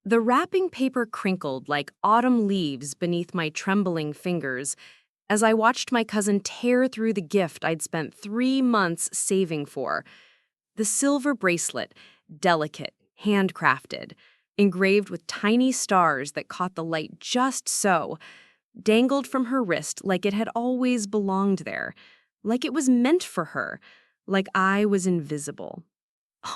The wrapping paper crinkled like autumn leaves beneath my trembling fingers as I watched my cousin tear through the gift I'd spent 3 months saving for. The silver bracelet, delicate, handcrafted, engraved with tiny stars that caught the light just so, dangled from her wrist like it had always belonged there, like it was meant for her, like I was invisible.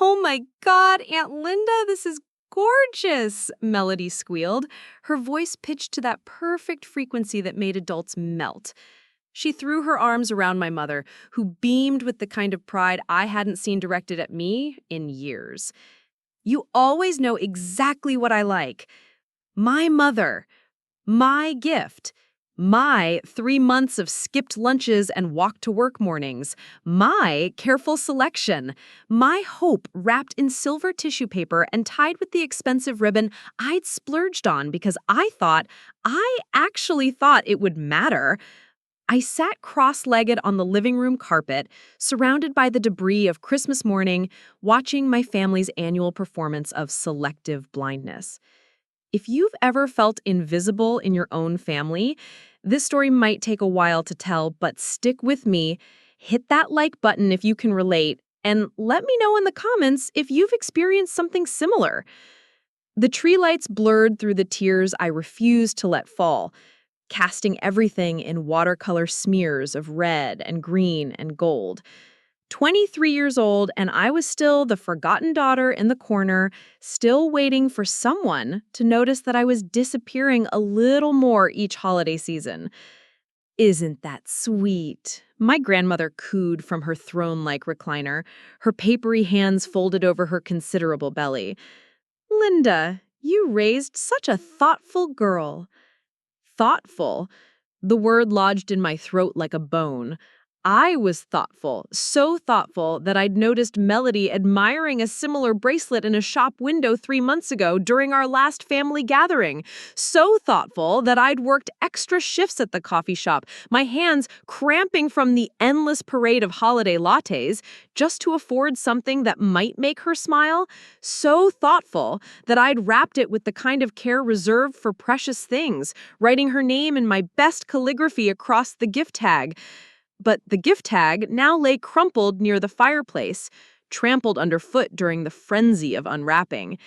"Oh my God, Aunt Linda, this is gorgeous," Melody squealed, her voice pitched to that perfect frequency that made adults melt. She threw her arms around my mother, who beamed with the kind of pride I hadn't seen directed at me in years. "You always know exactly what I like. My mother. My gift. My 3 months of skipped lunches and walk-to-work mornings. My careful selection. My hope wrapped in silver tissue paper and tied with the expensive ribbon I'd splurged on because I actually thought it would matter." I sat cross-legged on the living room carpet, surrounded by the debris of Christmas morning, watching my family's annual performance of selective blindness. If you've ever felt invisible in your own family, this story might take a while to tell, but stick with me. Hit that like button if you can relate, and let me know in the comments if you've experienced something similar. The tree lights blurred through the tears I refused to let fall, casting everything in watercolor smears of red and green and gold. 23 years old, and I was still the forgotten daughter in the corner, still waiting for someone to notice that I was disappearing a little more each holiday season. "Isn't that sweet?" My grandmother cooed from her throne-like recliner, her papery hands folded over her considerable belly. "Linda, you raised such a thoughtful girl." Thoughtful. The word lodged in my throat like a bone. I was thoughtful, so thoughtful that I'd noticed Melody admiring a similar bracelet in a shop window 3 months ago during our last family gathering. So thoughtful that I'd worked extra shifts at the coffee shop, my hands cramping from the endless parade of holiday lattes, just to afford something that might make her smile. So thoughtful that I'd wrapped it with the kind of care reserved for precious things, writing her name in my best calligraphy across the gift tag. But the gift tag now lay crumpled near the fireplace, trampled underfoot during the frenzy of unwrapping.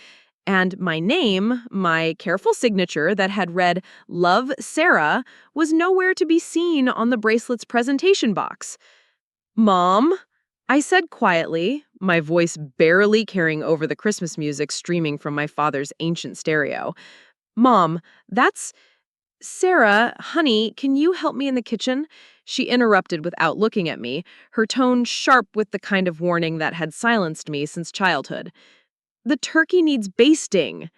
And my name, my careful signature that had read "Love, Sarah," was nowhere to be seen on the bracelet's presentation box. "Mom," I said quietly, my voice barely carrying over the Christmas music streaming from my father's ancient stereo. "Mom, that's... Sarah, honey, can you help me in the kitchen?" She interrupted without looking at me, her tone sharp with the kind of warning that had silenced me since childhood. "The turkey needs basting."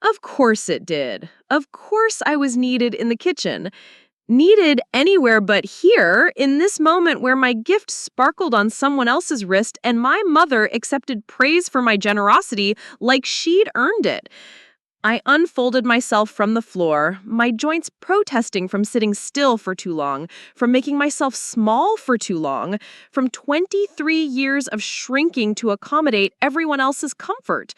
Of course it did. Of course I was needed in the kitchen. Needed anywhere but here, in this moment where my gift sparkled on someone else's wrist and my mother accepted praise for my generosity like she'd earned it. I unfolded myself from the floor, my joints protesting from sitting still for too long, from making myself small for too long, from 23 years of shrinking to accommodate everyone else's comfort.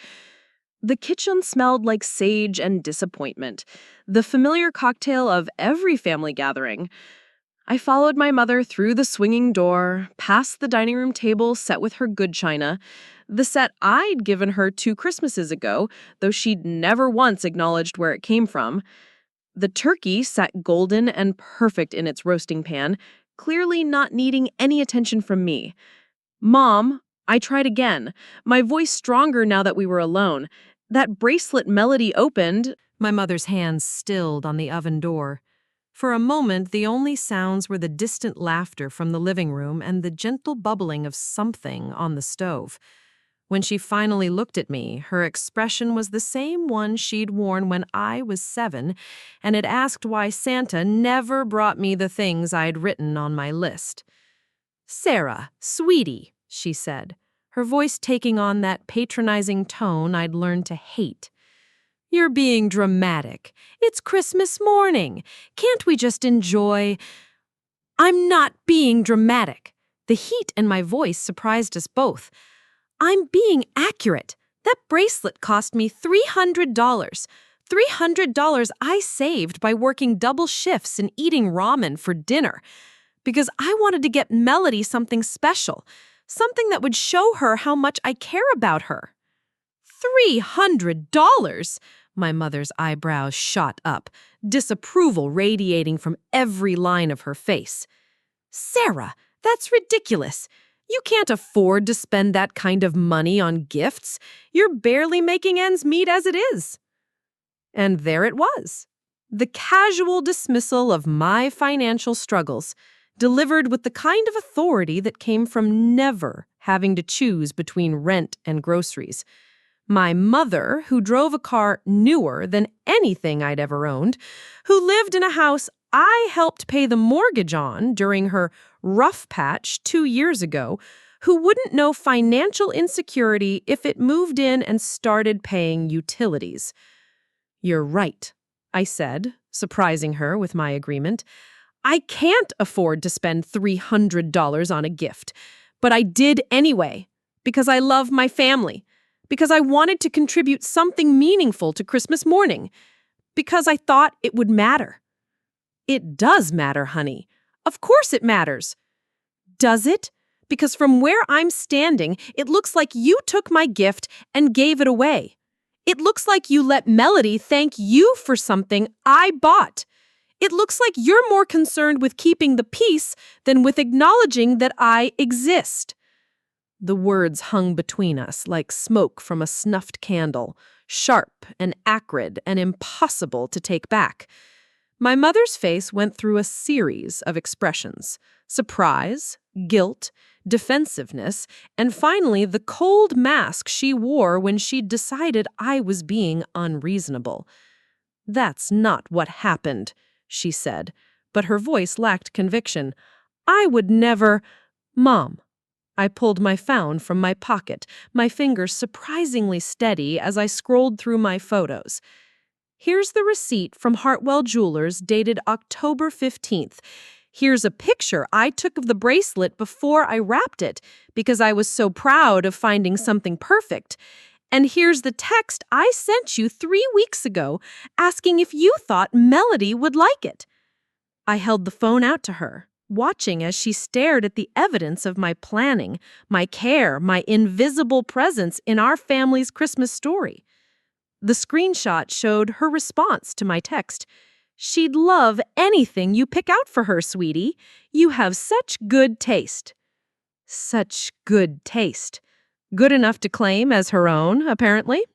The kitchen smelled like sage and disappointment, the familiar cocktail of every family gathering. I followed my mother through the swinging door, past the dining room table set with her good china, the set I'd given her 2 Christmases ago, though she'd never once acknowledged where it came from. The turkey sat golden and perfect in its roasting pan, clearly not needing any attention from me. "Mom," I tried again, my voice stronger now that we were alone. "That bracelet Melody opened..." My mother's hands stilled on the oven door. For a moment, the only sounds were the distant laughter from the living room and the gentle bubbling of something on the stove. When she finally looked at me, her expression was the same one she'd worn when I was 7 and had asked why Santa never brought me the things I'd written on my list. "Sarah, sweetie," she said, her voice taking on that patronizing tone I'd learned to hate. "You're being dramatic. It's Christmas morning. Can't we just enjoy—" "I'm not being dramatic." The heat in my voice surprised us both. "I'm being accurate. That bracelet cost me $300. $300 I saved by working double shifts and eating ramen for dinner. Because I wanted to get Melody something special, something that would show her how much I care about her. $300? My mother's eyebrows shot up, disapproval radiating from every line of her face. Sarah, that's ridiculous. You can't afford to spend that kind of money on gifts. You're barely making ends meet as it is. And there it was. The casual dismissal of my financial struggles, delivered with the kind of authority that came from never having to choose between rent and groceries. My mother, who drove a car newer than anything I'd ever owned, who lived in a house I helped pay the mortgage on during her rough patch 2 years ago, who wouldn't know financial insecurity if it moved in and started paying utilities. You're right, I said, surprising her with my agreement. I can't afford to spend $300 on a gift, but I did anyway, because I love my family, because I wanted to contribute something meaningful to Christmas morning, because I thought it would matter. It does matter, honey. Of course it matters. Does it? Because from where I'm standing, it looks like you took my gift and gave it away. It looks like you let Melody thank you for something I bought. It looks like you're more concerned with keeping the peace than with acknowledging that I exist. The words hung between us like smoke from a snuffed candle, sharp and acrid and impossible to take back. My mother's face went through a series of expressions: surprise, guilt, defensiveness, and finally the cold mask she wore when she'd decided I was being unreasonable. "That's not what happened," she said, but her voice lacked conviction. "I would never—" "Mom." I pulled my phone from my pocket, my fingers surprisingly steady as I scrolled through my photos. "Here's the receipt from Hartwell Jewelers dated October 15th. Here's a picture I took of the bracelet before I wrapped it because I was so proud of finding something perfect. And here's the text I sent you 3 weeks ago asking if you thought Melody would like it." I held the phone out to her, watching as she stared at the evidence of my planning, my care, my invisible presence in our family's Christmas story. The screenshot showed her response to my text. "She'd love anything you pick out for her, sweetie. You have such good taste." Such good taste. Good enough to claim as her own, apparently.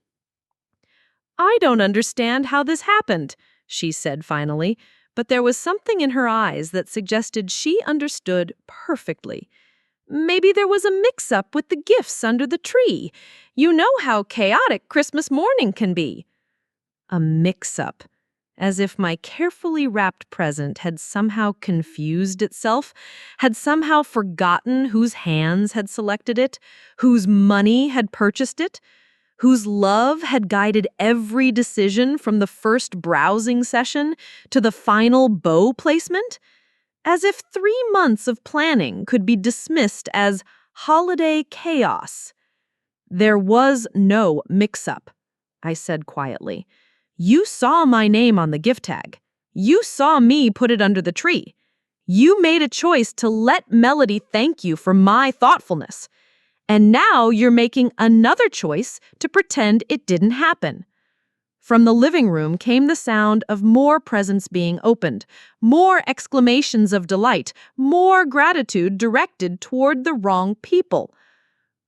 "I don't understand how this happened," she said finally, but there was something in her eyes that suggested she understood perfectly. "Maybe there was a mix-up with the gifts under the tree. You know how chaotic Christmas morning can be." A mix-up. As if my carefully wrapped present had somehow confused itself, had somehow forgotten whose hands had selected it, whose money had purchased it, whose love had guided every decision from the first browsing session to the final bow placement. As if 3 months of planning could be dismissed as holiday chaos. "There was no mix-up," I said quietly. "You saw my name on the gift tag. You saw me put it under the tree. You made a choice to let Melody thank you for my thoughtfulness. And now you're making another choice to pretend it didn't happen." From the living room came the sound of more presents being opened, more exclamations of delight, more gratitude directed toward the wrong people.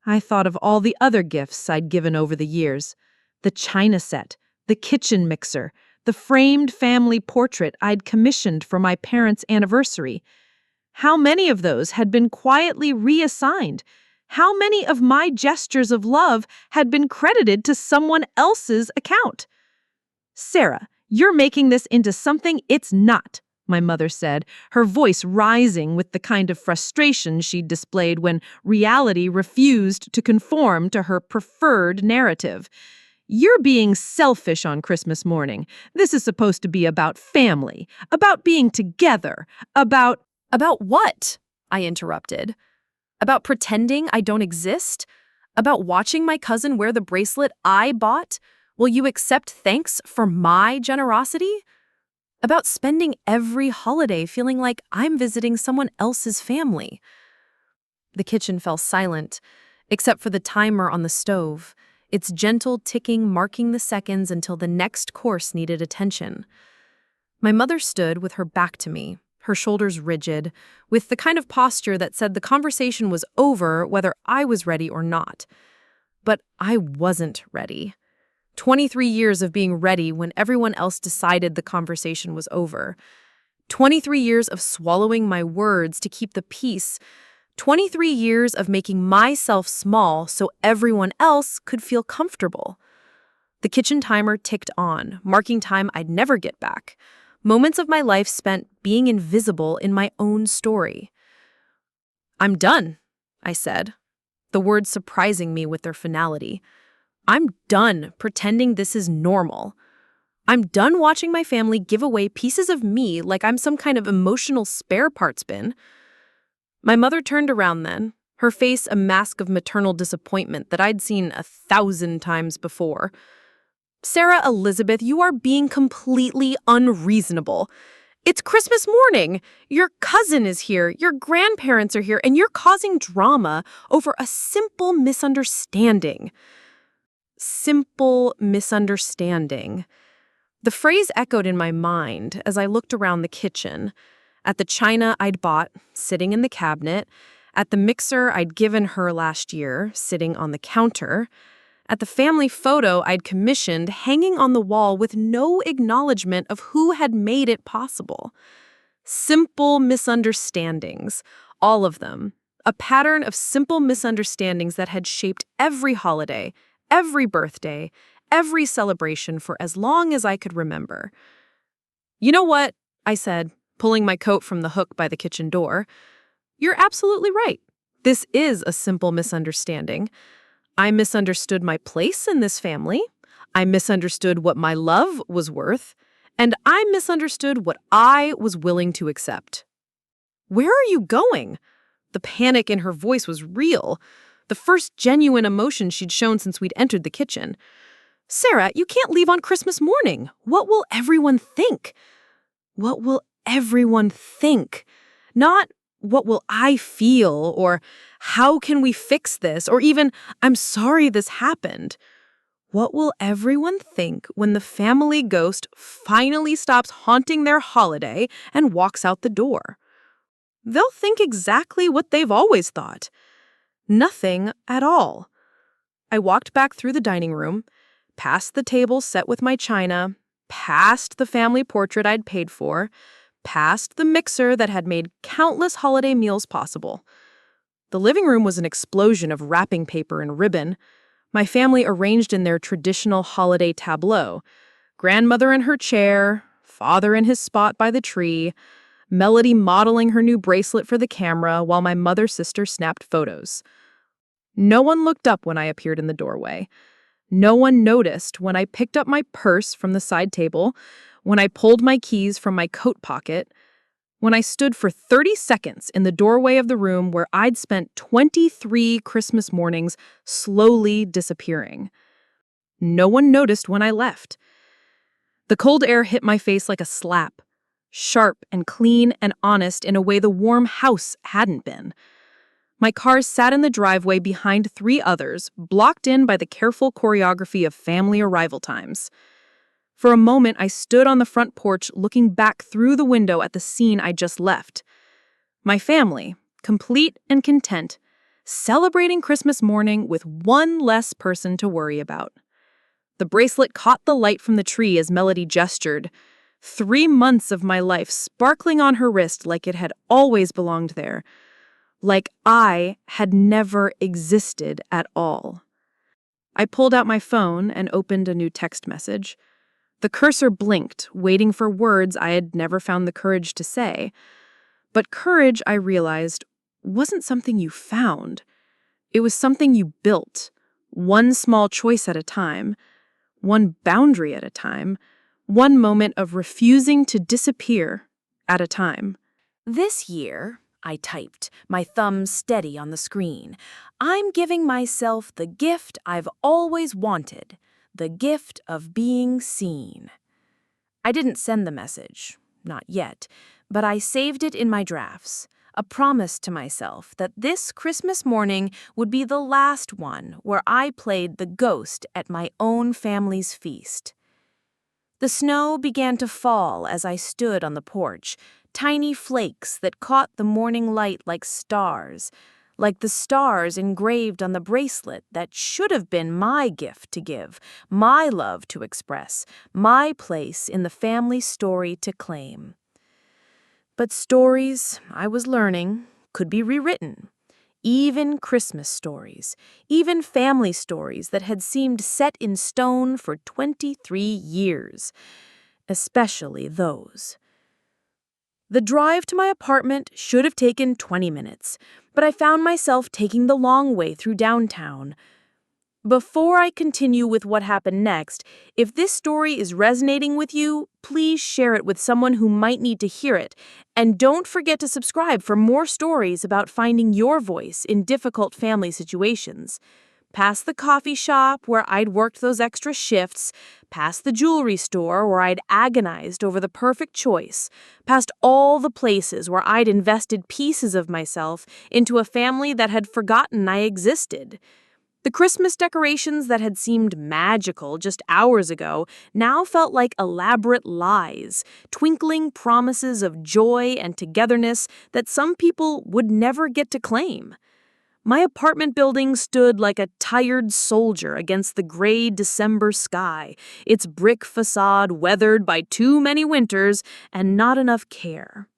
I thought of all the other gifts I'd given over the years. The china set, the kitchen mixer, the framed family portrait I'd commissioned for my parents' anniversary. How many of those had been quietly reassigned? How many of my gestures of love had been credited to someone else's account? "Sarah, you're making this into something it's not," my mother said, her voice rising with the kind of frustration she'd displayed when reality refused to conform to her preferred narrative. "You're being selfish on Christmas morning. This is supposed to be about family, about being together, about—" "About what?" I interrupted. "About pretending I don't exist? About watching my cousin wear the bracelet I bought? Will you accept thanks for my generosity? About spending every holiday feeling like I'm visiting someone else's family. The kitchen fell silent, except for the timer on the stove, its gentle ticking marking the seconds until the next course needed attention. My mother stood with her back to me, her shoulders rigid, with the kind of posture that said the conversation was over whether I was ready or not. But I wasn't ready. 23 years of being ready when everyone else decided the conversation was over. 23 years of swallowing my words to keep the peace. 23 years of making myself small so everyone else could feel comfortable. The kitchen timer ticked on, marking time I'd never get back. Moments of my life spent being invisible in my own story. "I'm done," I said, the words surprising me with their finality. I'm done pretending this is normal. I'm done watching my family give away pieces of me like I'm some kind of emotional spare parts bin. My mother turned around then, her face a mask of maternal disappointment that I'd seen 1,000 times before. "Sarah Elizabeth, you are being completely unreasonable. It's Christmas morning. Your cousin is here, your grandparents are here, and you're causing drama over a simple misunderstanding." Simple misunderstanding. The phrase echoed in my mind as I looked around the kitchen, at the china I'd bought, sitting in the cabinet, at the mixer I'd given her last year, sitting on the counter, at the family photo I'd commissioned hanging on the wall with no acknowledgement of who had made it possible. Simple misunderstandings, all of them. A pattern of simple misunderstandings that had shaped every holiday, every birthday, every celebration for as long as I could remember. "You know what?" I said, pulling my coat from the hook by the kitchen door. "You're absolutely right. This is a simple misunderstanding. I misunderstood my place in this family. I misunderstood what my love was worth. And I misunderstood what I was willing to accept." "Where are you going?" The panic in her voice was real, the first genuine emotion she'd shown since we'd entered the kitchen. "Sarah, you can't leave on Christmas morning. What will everyone think?" What will everyone think? Not what will I feel, or how can we fix this, or even I'm sorry this happened. What will everyone think when the family ghost finally stops haunting their holiday and walks out the door? They'll think exactly what they've always thought. Nothing at all. I walked back through the dining room, past the table set with my china, past the family portrait I'd paid for, past the mixer that had made countless holiday meals possible. The living room was an explosion of wrapping paper and ribbon, my family arranged in their traditional holiday tableau, grandmother in her chair, father in his spot by the tree, Melody modeling her new bracelet for the camera while my mother's sister snapped photos. No one looked up when I appeared in the doorway. No one noticed when I picked up my purse from the side table, when I pulled my keys from my coat pocket, when I stood for 30 seconds in the doorway of the room where I'd spent 23 Christmas mornings slowly disappearing. No one noticed when I left. The cold air hit my face like a slap, sharp and clean and honest in a way the warm house hadn't been. My car sat in the driveway behind 3 others, blocked in by the careful choreography of family arrival times. For a moment, I stood on the front porch looking back through the window at the scene I just left. My family, complete and content, celebrating Christmas morning with one less person to worry about. The bracelet caught the light from the tree as Melody gestured. 3 months of my life sparkling on her wrist like it had always belonged there. Like I had never existed at all. I pulled out my phone and opened a new text message. The cursor blinked, waiting for words I had never found the courage to say. But courage, I realized, wasn't something you found. It was something you built, one small choice at a time, one boundary at a time, one moment of refusing to disappear at a time. This year, I typed, my thumb steady on the screen. I'm giving myself the gift I've always wanted, the gift of being seen. I didn't send the message, not yet, but I saved it in my drafts, a promise to myself that this Christmas morning would be the last one where I played the ghost at my own family's feast. The snow began to fall as I stood on the porch, tiny flakes that caught the morning light like the stars engraved on the bracelet that should have been my gift to give, my love to express, my place in the family story to claim. But stories, I was learning, could be rewritten. Even Christmas stories, even family stories that had seemed set in stone for 23 years, especially those. The drive to my apartment should have taken 20 minutes, but I found myself taking the long way through downtown. Before I continue with what happened next, if this story is resonating with you, please share it with someone who might need to hear it. And don't forget to subscribe for more stories about finding your voice in difficult family situations. Past the coffee shop where I'd worked those extra shifts, past the jewelry store where I'd agonized over the perfect choice, past all the places where I'd invested pieces of myself into a family that had forgotten I existed. The Christmas decorations that had seemed magical just hours ago now felt like elaborate lies, twinkling promises of joy and togetherness that some people would never get to claim. My apartment building stood like a tired soldier against the gray December sky, its brick facade weathered by too many winters and not enough care.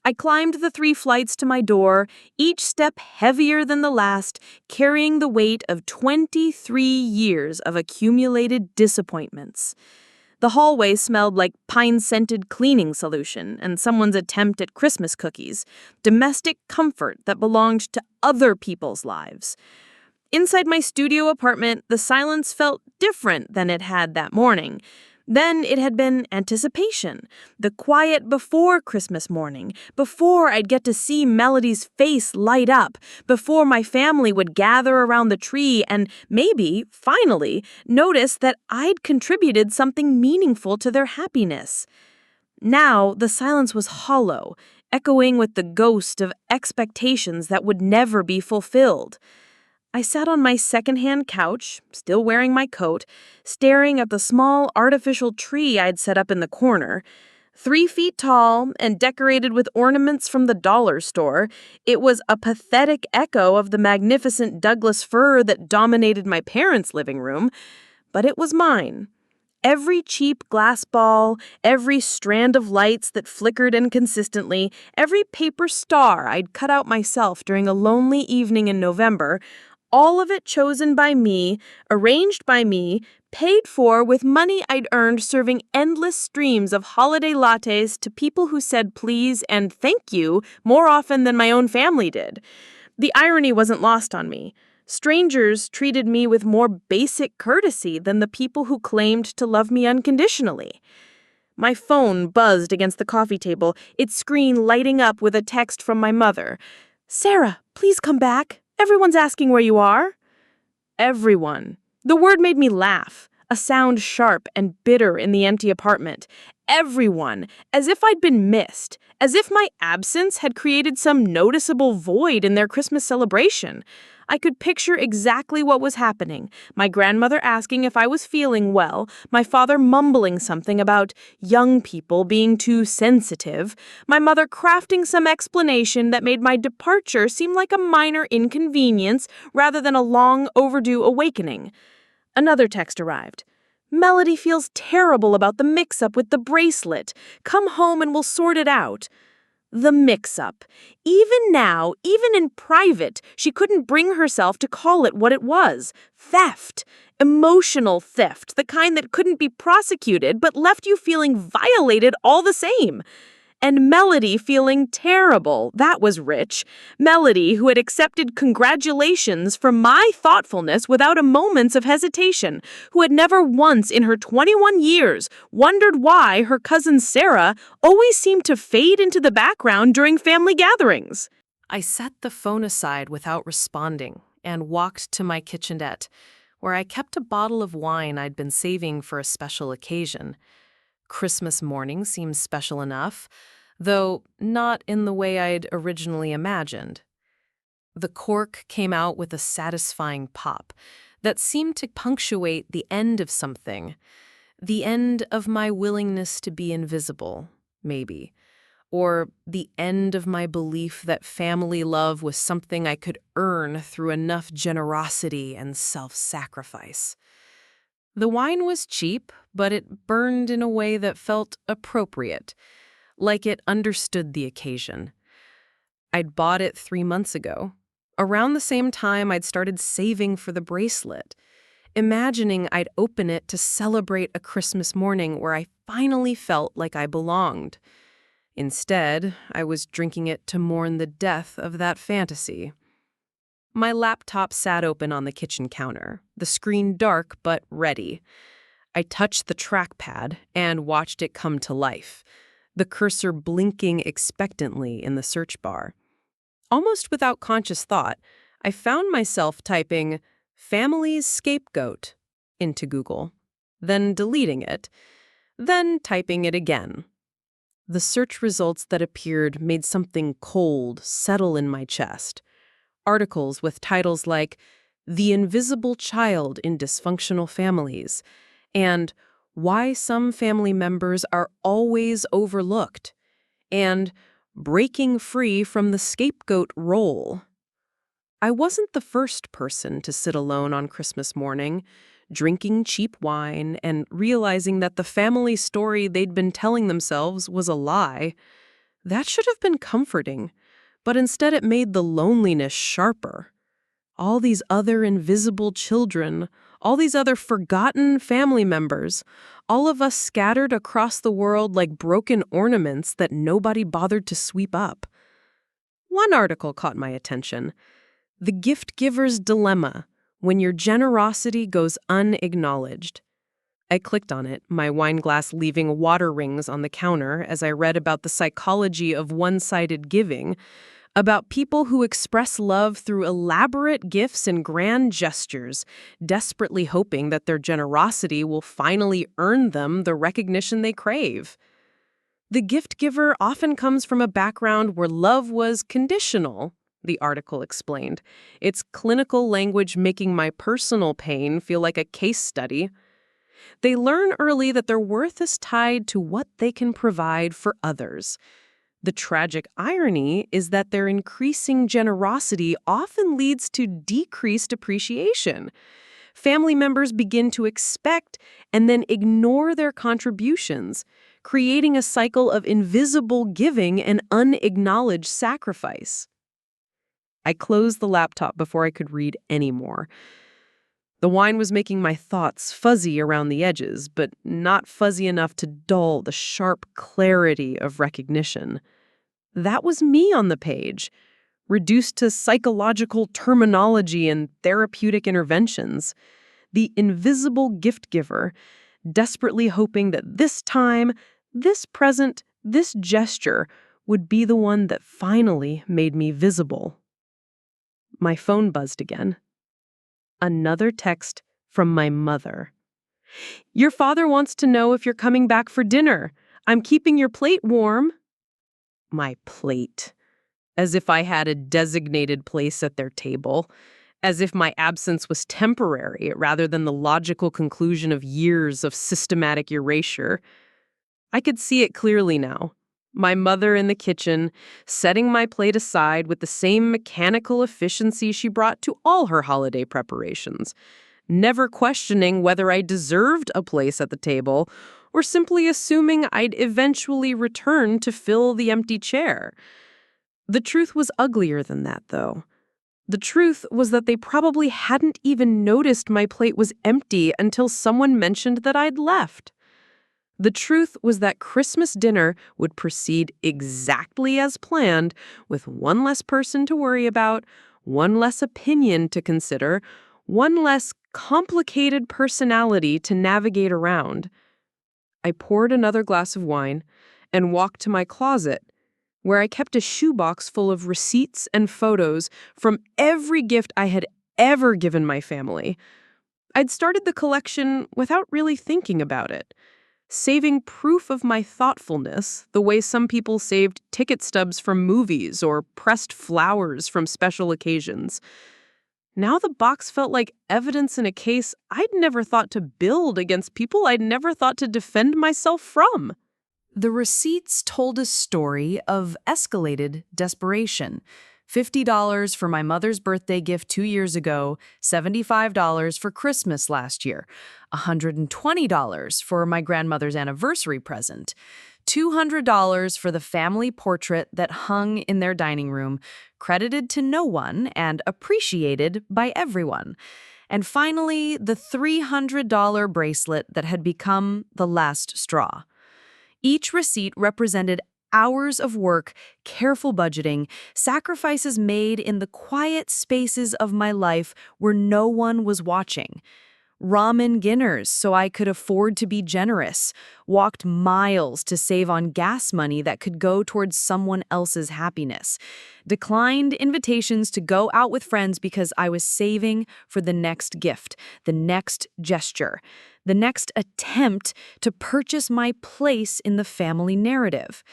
I climbed the 3 flights to my door, each step heavier than the last, carrying the weight of 23 years of accumulated disappointments. The hallway smelled like pine-scented cleaning solution and someone's attempt at Christmas cookies, domestic comfort that belonged to other people's lives. Inside my studio apartment, the silence felt different than it had that morning. Then it had been anticipation, the quiet before Christmas morning, before I'd get to see Melody's face light up, before my family would gather around the tree and maybe, finally, notice that I'd contributed something meaningful to their happiness. Now the silence was hollow, echoing with the ghost of expectations that would never be fulfilled. I sat on my secondhand couch, still wearing my coat, staring at the small artificial tree I'd set up in the corner. 3 feet tall and decorated with ornaments from the dollar store, it was a pathetic echo of the magnificent Douglas fir that dominated my parents' living room, but it was mine. Every cheap glass ball, every strand of lights that flickered inconsistently, every paper star I'd cut out myself during a lonely evening in November, all of it chosen by me, arranged by me, paid for with money I'd earned serving endless streams of holiday lattes to people who said please and thank you more often than my own family did. The irony wasn't lost on me. Strangers treated me with more basic courtesy than the people who claimed to love me unconditionally. My phone buzzed against the coffee table, its screen lighting up with a text from my mother. "Sarah, please come back. Everyone's asking where you are." Everyone. The word made me laugh, a sound sharp and bitter in the empty apartment. Everyone, as if I'd been missed, as if my absence had created some noticeable void in their Christmas celebration. I could picture exactly what was happening. My grandmother asking if I was feeling well, my father mumbling something about young people being too sensitive, my mother crafting some explanation that made my departure seem like a minor inconvenience rather than a long overdue awakening. Another text arrived. "Melody feels terrible about the mix-up with the bracelet. Come home and we'll sort it out." The mix-up. Even now, even in private, she couldn't bring herself to call it what it was. Theft. Emotional theft, the kind that couldn't be prosecuted but left you feeling violated all the same. And Melody feeling terrible. That was rich. Melody, who had accepted congratulations for my thoughtfulness without a moment's of hesitation, who had never once in her 21 years wondered why her cousin Sarah always seemed to fade into the background during family gatherings. I set the phone aside without responding and walked to my kitchenette, where I kept a bottle of wine I'd been saving for a special occasion. Christmas morning seemed special enough, though not in the way I'd originally imagined. The cork came out with a satisfying pop that seemed to punctuate the end of something, the end of my willingness to be invisible, maybe, or the end of my belief that family love was something I could earn through enough generosity and self-sacrifice. The wine was cheap, but it burned in a way that felt appropriate, like it understood the occasion. I'd bought it 3 months ago, around the same time I'd started saving for the bracelet, imagining I'd open it to celebrate a Christmas morning where I finally felt like I belonged. Instead, I was drinking it to mourn the death of that fantasy. My laptop sat open on the kitchen counter, the screen dark but ready. I touched the trackpad and watched it come to life, the cursor blinking expectantly in the search bar. Almost without conscious thought, I found myself typing "family's scapegoat" into Google, then deleting it, then typing it again. The search results that appeared made something cold settle in my chest. Articles with titles like "The Invisible Child in Dysfunctional Families" and "Why Some Family Members Are Always Overlooked" and "Breaking Free from the Scapegoat Role." I wasn't the first person to sit alone on Christmas morning, drinking cheap wine and realizing that the family story they'd been telling themselves was a lie. That should have been comforting, but instead it made the loneliness sharper. All these other invisible children, all these other forgotten family members, all of us scattered across the world like broken ornaments that nobody bothered to sweep up. One article caught my attention: "The Gift Giver's Dilemma, When Your Generosity Goes Unacknowledged." I clicked on it, my wine glass leaving water rings on the counter as I read about the psychology of one-sided giving, about people who express love through elaborate gifts and grand gestures, desperately hoping that their generosity will finally earn them the recognition they crave. The gift giver often comes from a background where love was conditional, the article explained, its clinical language making my personal pain feel like a case study. They learn early that their worth is tied to what they can provide for others. The tragic irony is that their increasing generosity often leads to decreased appreciation. Family members begin to expect and then ignore their contributions, creating a cycle of invisible giving and unacknowledged sacrifice. I closed the laptop before I could read any more. The wine was making my thoughts fuzzy around the edges, but not fuzzy enough to dull the sharp clarity of recognition. That was me on the page, reduced to psychological terminology and therapeutic interventions. The invisible gift giver, desperately hoping that this time, this present, this gesture would be the one that finally made me visible. My phone buzzed again. Another text from my mother. "Your father wants to know if you're coming back for dinner. I'm keeping your plate warm." My plate. As if I had a designated place at their table. As if my absence was temporary rather than the logical conclusion of years of systematic erasure. I could see it clearly now. My mother in the kitchen, setting my plate aside with the same mechanical efficiency she brought to all her holiday preparations, never questioning whether I deserved a place at the table or simply assuming I'd eventually return to fill the empty chair. The truth was uglier than that, though. The truth was that they probably hadn't even noticed my plate was empty until someone mentioned that I'd left. The truth was that Christmas dinner would proceed exactly as planned, with one less person to worry about, one less opinion to consider, one less complicated personality to navigate around. I poured another glass of wine and walked to my closet, where I kept a shoebox full of receipts and photos from every gift I had ever given my family. I'd started the collection without really thinking about it, saving proof of my thoughtfulness the way some people saved ticket stubs from movies or pressed flowers from special occasions. Now the box felt like evidence in a case I'd never thought to build against people I'd never thought to defend myself from. The receipts told a story of escalated desperation. $50 for my mother's birthday gift 2 years ago, $75 for Christmas last year, $120 for my grandmother's anniversary present, $200 for the family portrait that hung in their dining room, credited to no one and appreciated by everyone. And finally, the $300 bracelet that had become the last straw. Each receipt represented hours of work, careful budgeting, sacrifices made in the quiet spaces of my life where no one was watching. Ramen dinners so I could afford to be generous, walked miles to save on gas money that could go towards someone else's happiness, declined invitations to go out with friends because I was saving for the next gift, the next gesture, the next attempt to purchase my place in the family narrative.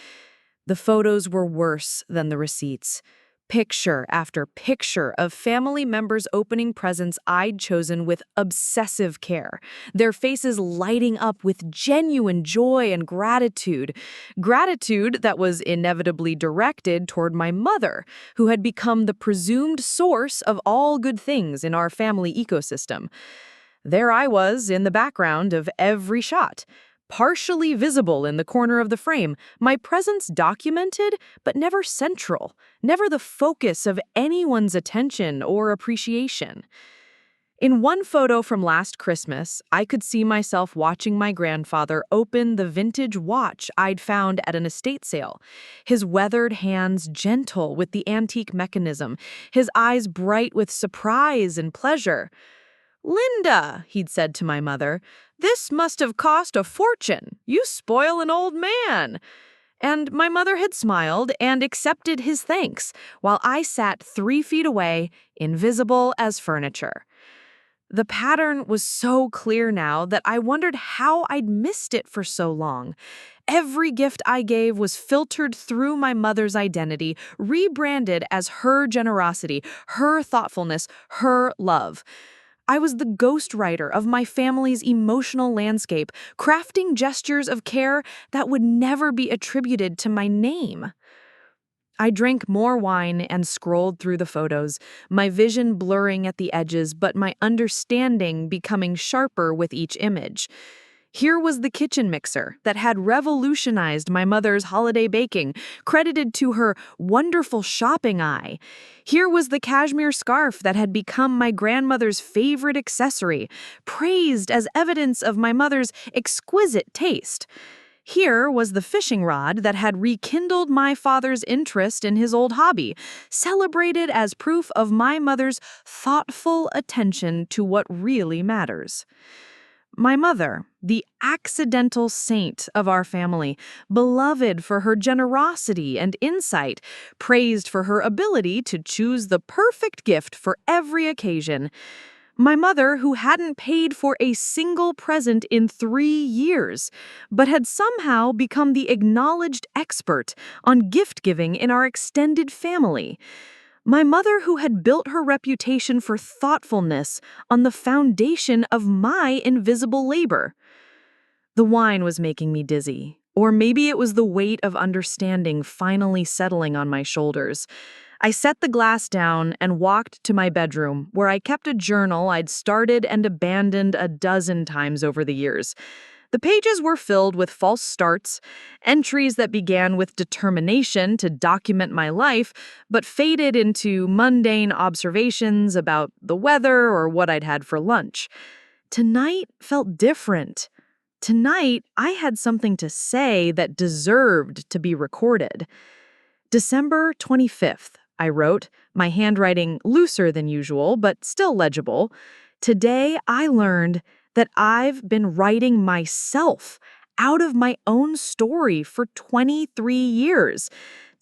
The photos were worse than the receipts. Picture after picture of family members opening presents I'd chosen with obsessive care, their faces lighting up with genuine joy and gratitude. Gratitude that was inevitably directed toward my mother, who had become the presumed source of all good things in our family ecosystem. There I was in the background of every shot, partially visible in the corner of the frame, my presence documented but never central, never the focus of anyone's attention or appreciation. In one photo from last Christmas, I could see myself watching my grandfather open the vintage watch I'd found at an estate sale, his weathered hands gentle with the antique mechanism, his eyes bright with surprise and pleasure. "Linda," he'd said to my mother, "this must have cost a fortune. You spoil an old man." And my mother had smiled and accepted his thanks, while I sat 3 feet away, invisible as furniture. The pattern was so clear now that I wondered how I'd missed it for so long. Every gift I gave was filtered through my mother's identity, rebranded as her generosity, her thoughtfulness, her love. I was the ghostwriter of my family's emotional landscape, crafting gestures of care that would never be attributed to my name. I drank more wine and scrolled through the photos, my vision blurring at the edges, but my understanding becoming sharper with each image. Here was the kitchen mixer that had revolutionized my mother's holiday baking, credited to her wonderful shopping eye. Here was the cashmere scarf that had become my grandmother's favorite accessory, praised as evidence of my mother's exquisite taste. Here was the fishing rod that had rekindled my father's interest in his old hobby, celebrated as proof of my mother's thoughtful attention to what really matters. My mother, the accidental saint of our family, beloved for her generosity and insight, praised for her ability to choose the perfect gift for every occasion. My mother, who hadn't paid for a single present in 3 years, but had somehow become the acknowledged expert on gift-giving in our extended family. My mother, who had built her reputation for thoughtfulness on the foundation of my invisible labor. The wine was making me dizzy, or maybe it was the weight of understanding finally settling on my shoulders. I set the glass down and walked to my bedroom, where I kept a journal I'd started and abandoned a dozen times over the years. The pages were filled with false starts, entries that began with determination to document my life, but faded into mundane observations about the weather or what I'd had for lunch. Tonight felt different. Tonight, I had something to say that deserved to be recorded. December 25th, I wrote, my handwriting looser than usual, but still legible. Today, I learned that I've been writing myself out of my own story for 23 years.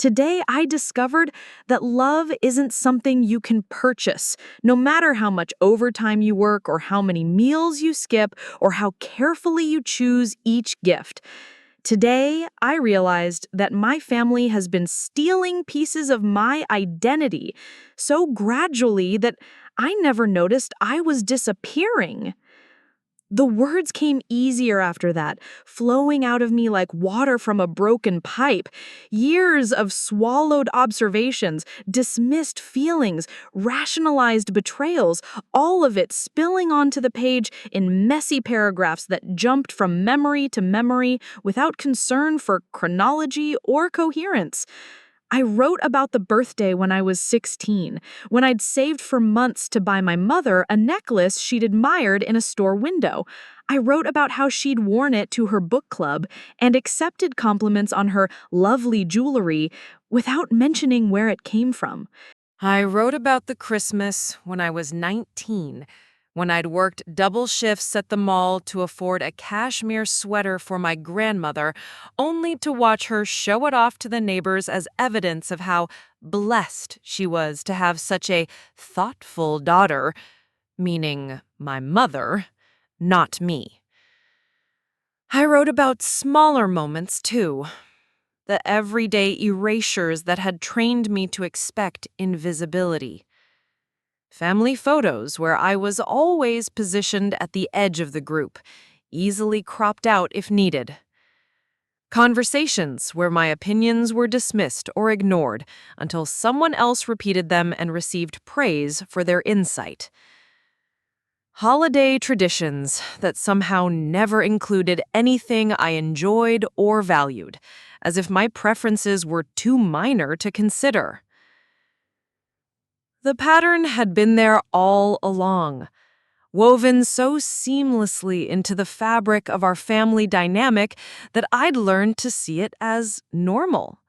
Today, I discovered that love isn't something you can purchase, no matter how much overtime you work or how many meals you skip or how carefully you choose each gift. Today, I realized that my family has been stealing pieces of my identity so gradually that I never noticed I was disappearing. The words came easier after that, flowing out of me like water from a broken pipe. Years of swallowed observations, dismissed feelings, rationalized betrayals, all of it spilling onto the page in messy paragraphs that jumped from memory to memory without concern for chronology or coherence. I wrote about the birthday when I was 16, when I'd saved for months to buy my mother a necklace she'd admired in a store window. I wrote about how she'd worn it to her book club and accepted compliments on her lovely jewelry without mentioning where it came from. I wrote about the Christmas when I was 19, when I'd worked double shifts at the mall to afford a cashmere sweater for my grandmother, only to watch her show it off to the neighbors as evidence of how blessed she was to have such a thoughtful daughter, meaning my mother, not me. I wrote about smaller moments, too. The everyday erasures that had trained me to expect invisibility. Family photos where I was always positioned at the edge of the group, easily cropped out if needed. Conversations where my opinions were dismissed or ignored until someone else repeated them and received praise for their insight. Holiday traditions that somehow never included anything I enjoyed or valued, as if my preferences were too minor to consider. The pattern had been there all along, woven so seamlessly into the fabric of our family dynamic that I'd learned to see it as normal.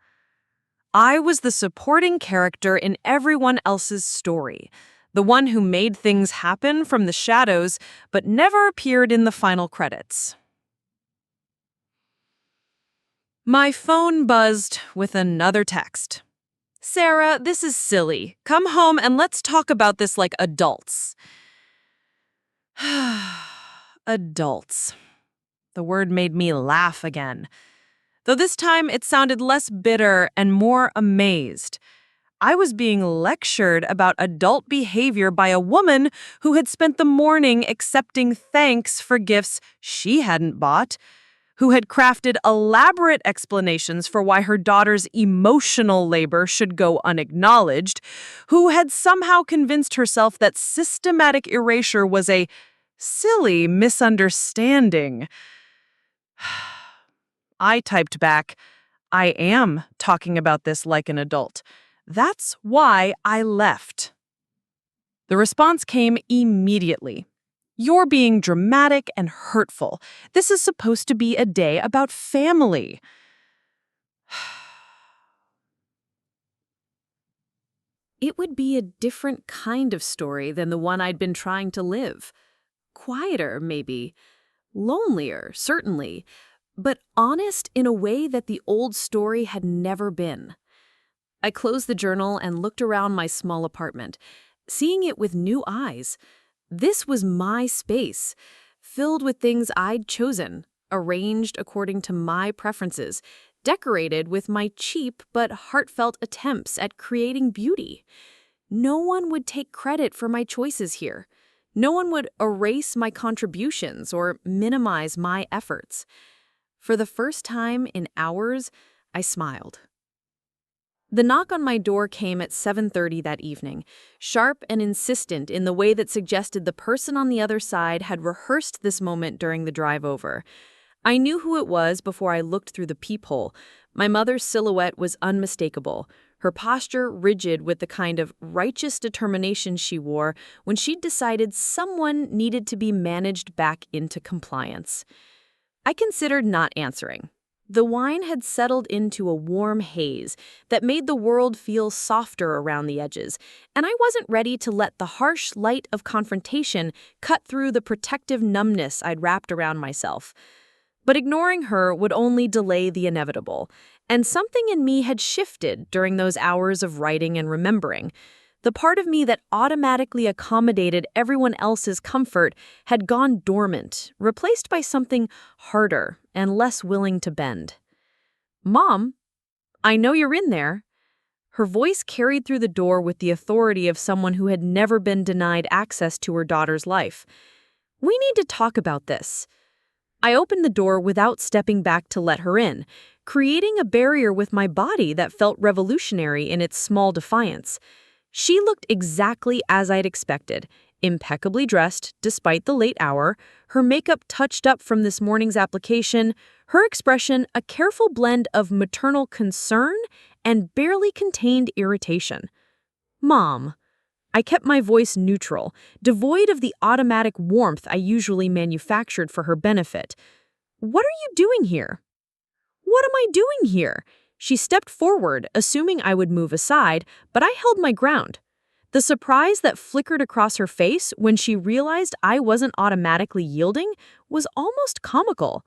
I was the supporting character in everyone else's story, the one who made things happen from the shadows but never appeared in the final credits. My phone buzzed with another text. "Sarah, this is silly. Come home and let's talk about this like adults." Adults. The word made me laugh again, though this time it sounded less bitter and more amazed. I was being lectured about adult behavior by a woman who had spent the morning accepting thanks for gifts she hadn't bought, who had crafted elaborate explanations for why her daughter's emotional labor should go unacknowledged, who had somehow convinced herself that systematic erasure was a silly misunderstanding. I typed back, "I am talking about this like an adult. That's why I left." The response came immediately. "You're being dramatic and hurtful. This is supposed to be a day about family." It would be a different kind of story than the one I'd been trying to live. Quieter, maybe. Lonelier, certainly. But honest in a way that the old story had never been. I closed the journal and looked around my small apartment, seeing it with new eyes. This was my space, filled with things I'd chosen, arranged according to my preferences, decorated with my cheap but heartfelt attempts at creating beauty. No one would take credit for my choices here. No one would erase my contributions or minimize my efforts. For the first time in hours, I smiled. The knock on my door came at 7:30 that evening, sharp and insistent in the way that suggested the person on the other side had rehearsed this moment during the drive over. I knew who it was before I looked through the peephole. My mother's silhouette was unmistakable, her posture rigid with the kind of righteous determination she wore when she'd decided someone needed to be managed back into compliance. I considered not answering. The wine had settled into a warm haze that made the world feel softer around the edges, and I wasn't ready to let the harsh light of confrontation cut through the protective numbness I'd wrapped around myself. But ignoring her would only delay the inevitable, and something in me had shifted during those hours of writing and remembering. The part of me that automatically accommodated everyone else's comfort had gone dormant, replaced by something harder and less willing to bend. "Mom, I know you're in there." Her voice carried through the door with the authority of someone who had never been denied access to her daughter's life. "We need to talk about this." I opened the door without stepping back to let her in, creating a barrier with my body that felt revolutionary in its small defiance. She looked exactly as I'd expected, impeccably dressed despite the late hour, her makeup touched up from this morning's application, her expression a careful blend of maternal concern and barely contained irritation. "Mom." I kept my voice neutral, devoid of the automatic warmth I usually manufactured for her benefit. "What are you doing here?" "What am I doing here?" She stepped forward, assuming I would move aside, but I held my ground. The surprise that flickered across her face when she realized I wasn't automatically yielding was almost comical.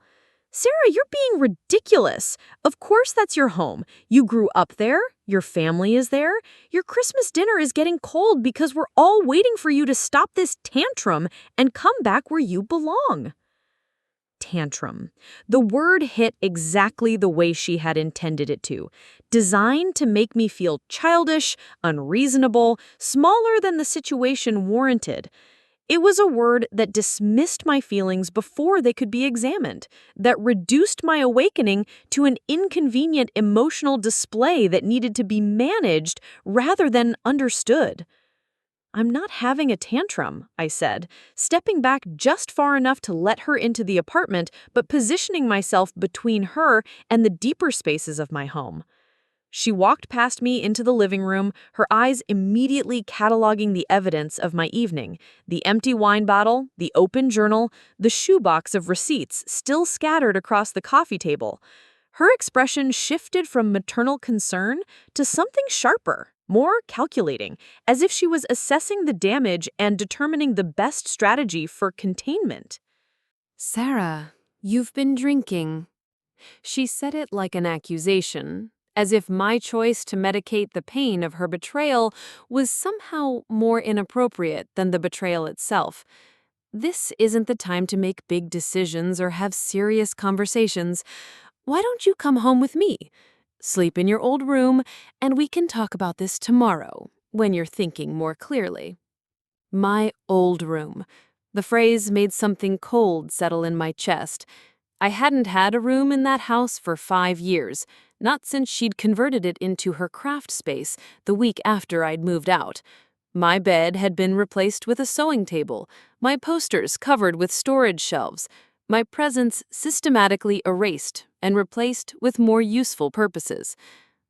"Sarah, you're being ridiculous. Of course that's your home. You grew up there. Your family is there. Your Christmas dinner is getting cold because we're all waiting for you to stop this tantrum and come back where you belong." Tantrum. The word hit exactly the way she had intended it to, designed to make me feel childish, unreasonable, smaller than the situation warranted. It was a word that dismissed my feelings before they could be examined, that reduced my awakening to an inconvenient emotional display that needed to be managed rather than understood. "I'm not having a tantrum," I said, stepping back just far enough to let her into the apartment, but positioning myself between her and the deeper spaces of my home. She walked past me into the living room, her eyes immediately cataloging the evidence of my evening: the empty wine bottle, the open journal, the shoebox of receipts still scattered across the coffee table. Her expression shifted from maternal concern to something sharper, more calculating, as if she was assessing the damage and determining the best strategy for containment. "Sarah, you've been drinking." She said it like an accusation, as if my choice to medicate the pain of her betrayal was somehow more inappropriate than the betrayal itself. "This isn't the time to make big decisions or have serious conversations. Why don't you come home with me? Sleep in your old room, and we can talk about this tomorrow, when you're thinking more clearly." My old room. The phrase made something cold settle in my chest. I hadn't had a room in that house for 5 years, not since she'd converted it into her craft space the week after I'd moved out. My bed had been replaced with a sewing table, my posters covered with storage shelves, my presents systematically erased and replaced with more useful purposes.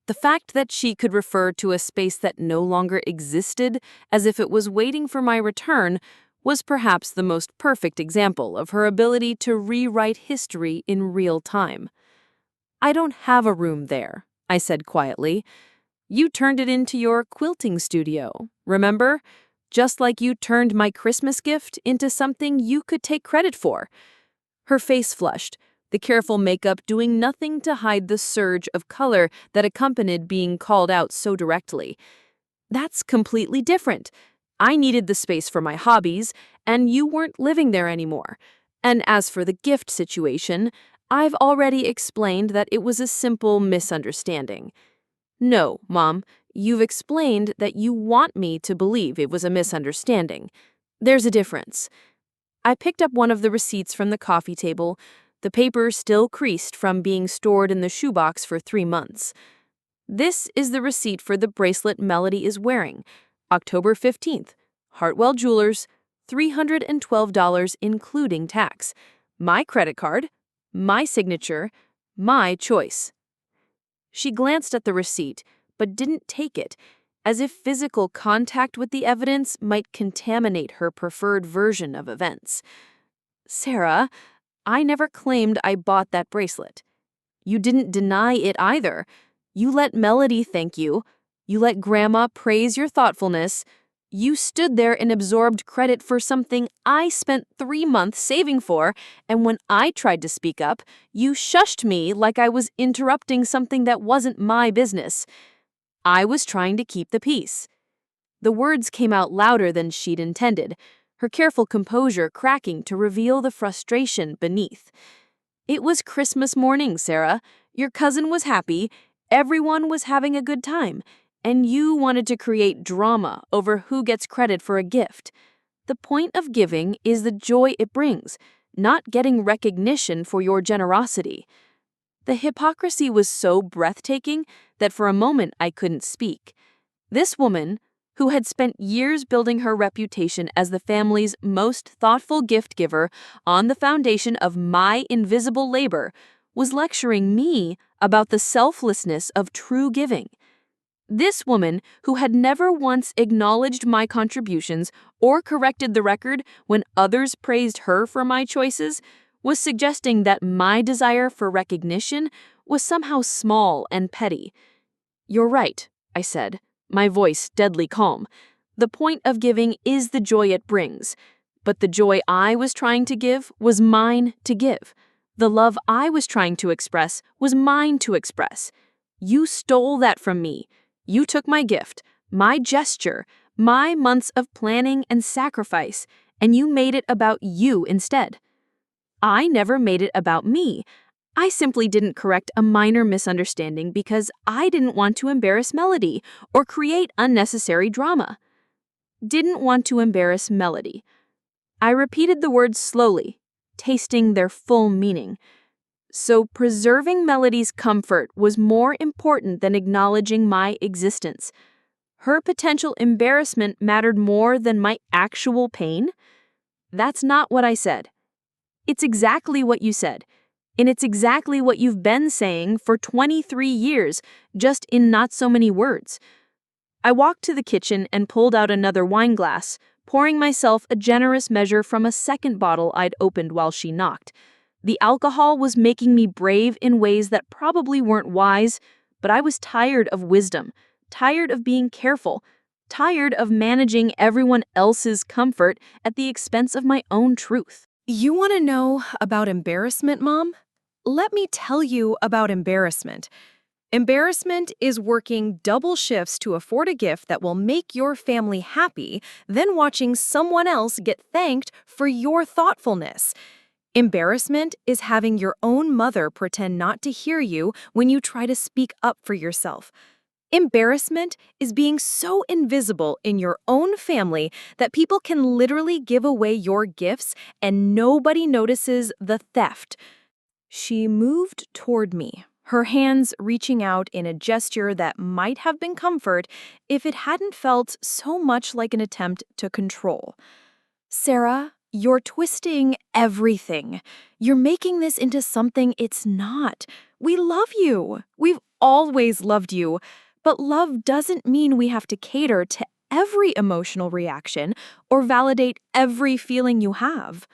The fact that she could refer to a space that no longer existed as if it was waiting for my return was perhaps the most perfect example of her ability to rewrite history in real time. "I don't have a room there," I said quietly. "You turned it into your quilting studio, remember? Just like you turned my Christmas gift into something you could take credit for." Her face flushed, the careful makeup doing nothing to hide the surge of color that accompanied being called out so directly. "That's completely different. I needed the space for my hobbies, and you weren't living there anymore. And as for the gift situation, I've already explained that it was a simple misunderstanding." "No, Mom, you've explained that you want me to believe it was a misunderstanding. There's a difference." I picked up one of the receipts from the coffee table, the paper still creased from being stored in the shoebox for 3 months. "This is the receipt for the bracelet Melody is wearing. October 15th, Hartwell Jewelers, $312 including tax. My credit card, my signature, my choice." She glanced at the receipt, but didn't take it, as if physical contact with the evidence might contaminate her preferred version of events. "Sarah, I never claimed I bought that bracelet. You didn't deny it either. You let Melody thank you. You let Grandma praise your thoughtfulness. You stood there and absorbed credit for something I spent 3 months saving for, and when I tried to speak up, you shushed me like I was interrupting something that wasn't my business. I was trying to keep the peace. The words came out louder than she'd intended, her careful composure cracking to reveal the frustration beneath. It was Christmas morning, Sarah. Your cousin was happy, everyone was having a good time, and you wanted to create drama over who gets credit for a gift. The point of giving is the joy it brings, not getting recognition for your generosity. The hypocrisy was so breathtaking that for a moment I couldn't speak. This woman, who had spent years building her reputation as the family's most thoughtful gift giver on the foundation of my invisible labor, was lecturing me about the selflessness of true giving. This woman, who had never once acknowledged my contributions or corrected the record when others praised her for my choices, was suggesting that my desire for recognition was somehow small and petty. "You're right," I said, my voice deadly calm. "The point of giving is the joy it brings. But the joy I was trying to give was mine to give. The love I was trying to express was mine to express. You stole that from me. You took my gift, my gesture, my months of planning and sacrifice, and you made it about you instead. I never made it about me. I simply didn't correct a minor misunderstanding because I didn't want to embarrass Melody or create unnecessary drama." Didn't want to embarrass Melody. I repeated the words slowly, tasting their full meaning. So preserving Melody's comfort was more important than acknowledging my existence. Her potential embarrassment mattered more than my actual pain? That's not what I said. It's exactly what you said. And it's exactly what you've been saying for 23 years, just in not so many words. I walked to the kitchen and pulled out another wine glass, pouring myself a generous measure from a second bottle I'd opened while she knocked. The alcohol was making me brave in ways that probably weren't wise, but I was tired of wisdom, tired of being careful, tired of managing everyone else's comfort at the expense of my own truth. You want to know about embarrassment, Mom? Let me tell you about embarrassment. Embarrassment is working double shifts to afford a gift that will make your family happy, then watching someone else get thanked for your thoughtfulness. Embarrassment is having your own mother pretend not to hear you when you try to speak up for yourself. Embarrassment is being so invisible in your own family that people can literally give away your gifts and nobody notices the theft. She moved toward me, her hands reaching out in a gesture that might have been comfort if it hadn't felt so much like an attempt to control. "Sarah, you're twisting everything. You're making this into something it's not. We love you. We've always loved you. But love doesn't mean we have to cater to every emotional reaction or validate every feeling you have."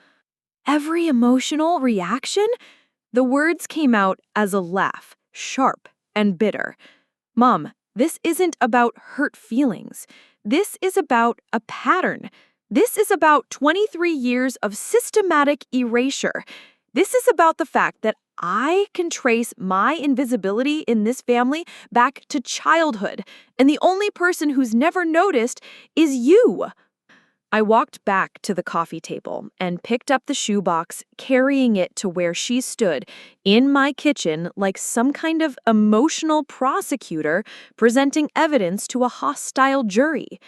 "Every emotional reaction?" The words came out as a laugh, sharp and bitter. "Mom, this isn't about hurt feelings. This is about a pattern. This is about 23 years of systematic erasure. This is about the fact that I can trace my invisibility in this family back to childhood, and the only person who's never noticed is you." I walked back to the coffee table and picked up the shoebox, carrying it to where she stood in my kitchen like some kind of emotional prosecutor presenting evidence to a hostile jury.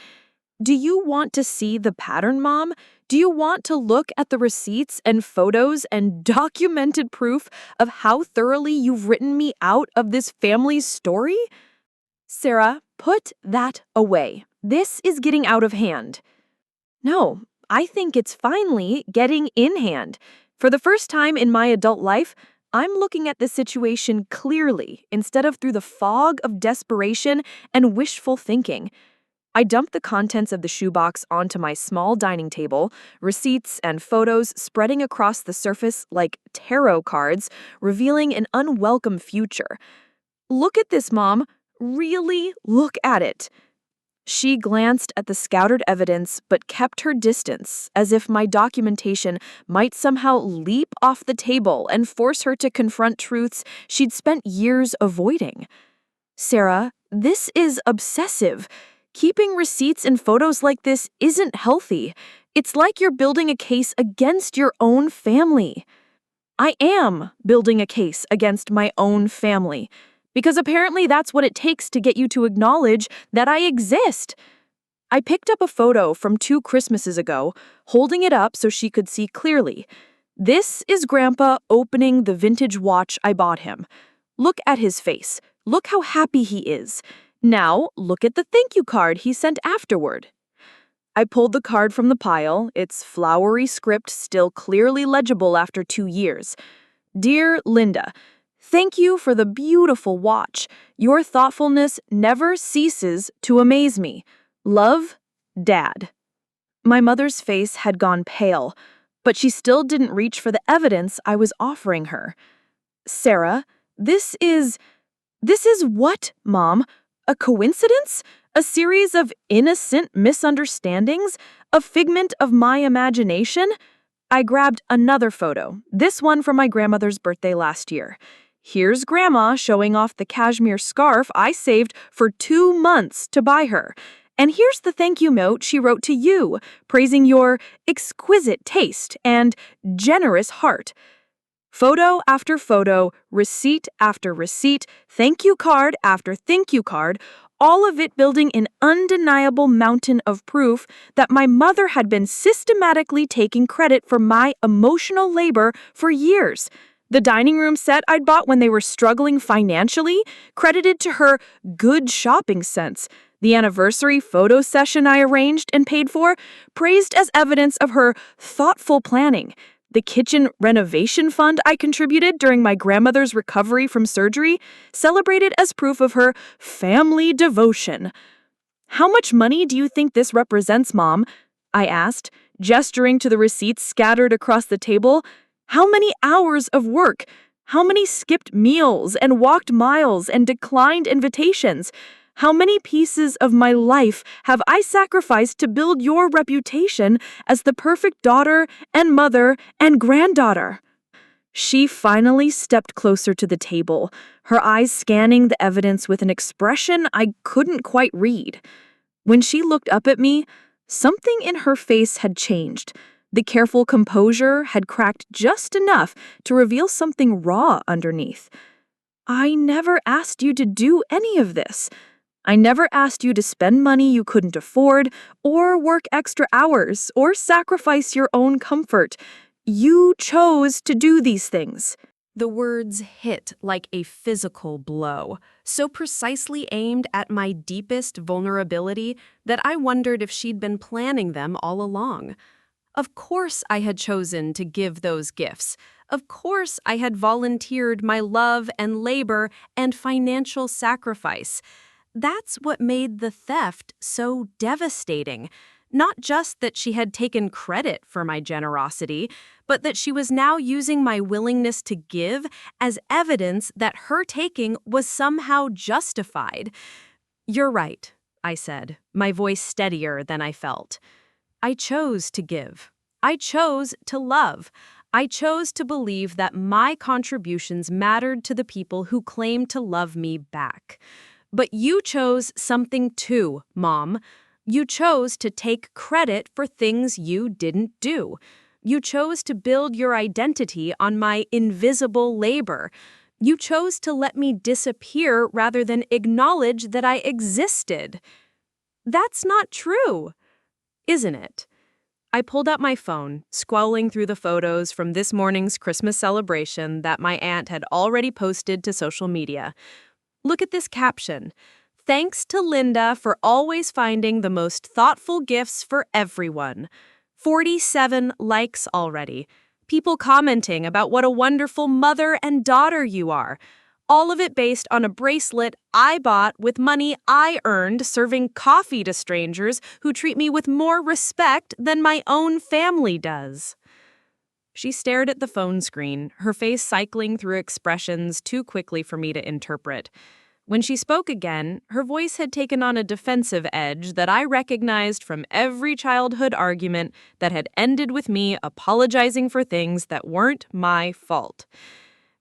"Do you want to see the pattern, Mom? Do you want to look at the receipts and photos and documented proof of how thoroughly you've written me out of this family's story?" "Sarah, put that away. This is getting out of hand." "No, I think it's finally getting in hand. For the first time in my adult life, I'm looking at the situation clearly instead of through the fog of desperation and wishful thinking." I dumped the contents of the shoebox onto my small dining table, receipts and photos spreading across the surface like tarot cards, revealing an unwelcome future. "Look at this, Mom. Really look at it." She glanced at the scattered evidence but kept her distance, as if my documentation might somehow leap off the table and force her to confront truths she'd spent years avoiding. Sarah, this is obsessive. Keeping receipts and photos like this isn't healthy. It's like you're building a case against your own family. I am building a case against my own family, because apparently that's what it takes to get you to acknowledge that I exist. I picked up a photo from 2 Christmases ago, holding it up so she could see clearly. This is Grandpa opening the vintage watch I bought him. Look at his face. Look how happy he is. Now, look at the thank you card he sent afterward. I pulled the card from the pile, its flowery script still clearly legible after 2 years. Dear Linda, thank you for the beautiful watch. Your thoughtfulness never ceases to amaze me. Love, Dad. My mother's face had gone pale, but she still didn't reach for the evidence I was offering her. Sarah, this is what, Mom? A coincidence? A series of innocent misunderstandings? A figment of my imagination? I grabbed another photo, this one from my grandmother's birthday last year. Here's Grandma showing off the cashmere scarf I saved for 2 months to buy her. And here's the thank you note she wrote to you, praising your exquisite taste and generous heart. Photo after photo, receipt after receipt, thank you card after thank you card, all of it building an undeniable mountain of proof that my mother had been systematically taking credit for my emotional labor for years. The dining room set I'd bought when they were struggling financially, credited to her good shopping sense. The anniversary photo session I arranged and paid for, praised as evidence of her thoughtful planning. The kitchen renovation fund I contributed during my grandmother's recovery from surgery, celebrated as proof of her family devotion. How much money do you think this represents, Mom? I asked, gesturing to the receipts scattered across the table. How many hours of work? How many skipped meals and walked miles and declined invitations? How many pieces of my life have I sacrificed to build your reputation as the perfect daughter and mother and granddaughter? She finally stepped closer to the table, her eyes scanning the evidence with an expression I couldn't quite read. When she looked up at me, something in her face had changed. The careful composure had cracked just enough to reveal something raw underneath. I never asked you to do any of this. I never asked you to spend money you couldn't afford, or work extra hours, or sacrifice your own comfort. You chose to do these things. The words hit like a physical blow, so precisely aimed at my deepest vulnerability that I wondered if she'd been planning them all along. Of course I had chosen to give those gifts. Of course I had volunteered my love and labor and financial sacrifice. That's what made the theft so devastating. Not just that she had taken credit for my generosity, but that she was now using my willingness to give as evidence that her taking was somehow justified. You're right, I said, my voice steadier than I felt. I chose to give. I chose to love. I chose to believe that my contributions mattered to the people who claimed to love me back. But you chose something too, Mom. You chose to take credit for things you didn't do. You chose to build your identity on my invisible labor. You chose to let me disappear rather than acknowledge that I existed. That's not true, isn't it? I pulled out my phone, scrolling through the photos from this morning's Christmas celebration that my aunt had already posted to social media. Look at this caption. Thanks to Linda for always finding the most thoughtful gifts for everyone. 47 likes already. People commenting about what a wonderful mother and daughter you are. All of it based on a bracelet I bought with money I earned serving coffee to strangers who treat me with more respect than my own family does. She stared at the phone screen, her face cycling through expressions too quickly for me to interpret. When she spoke again, her voice had taken on a defensive edge that I recognized from every childhood argument that had ended with me apologizing for things that weren't my fault.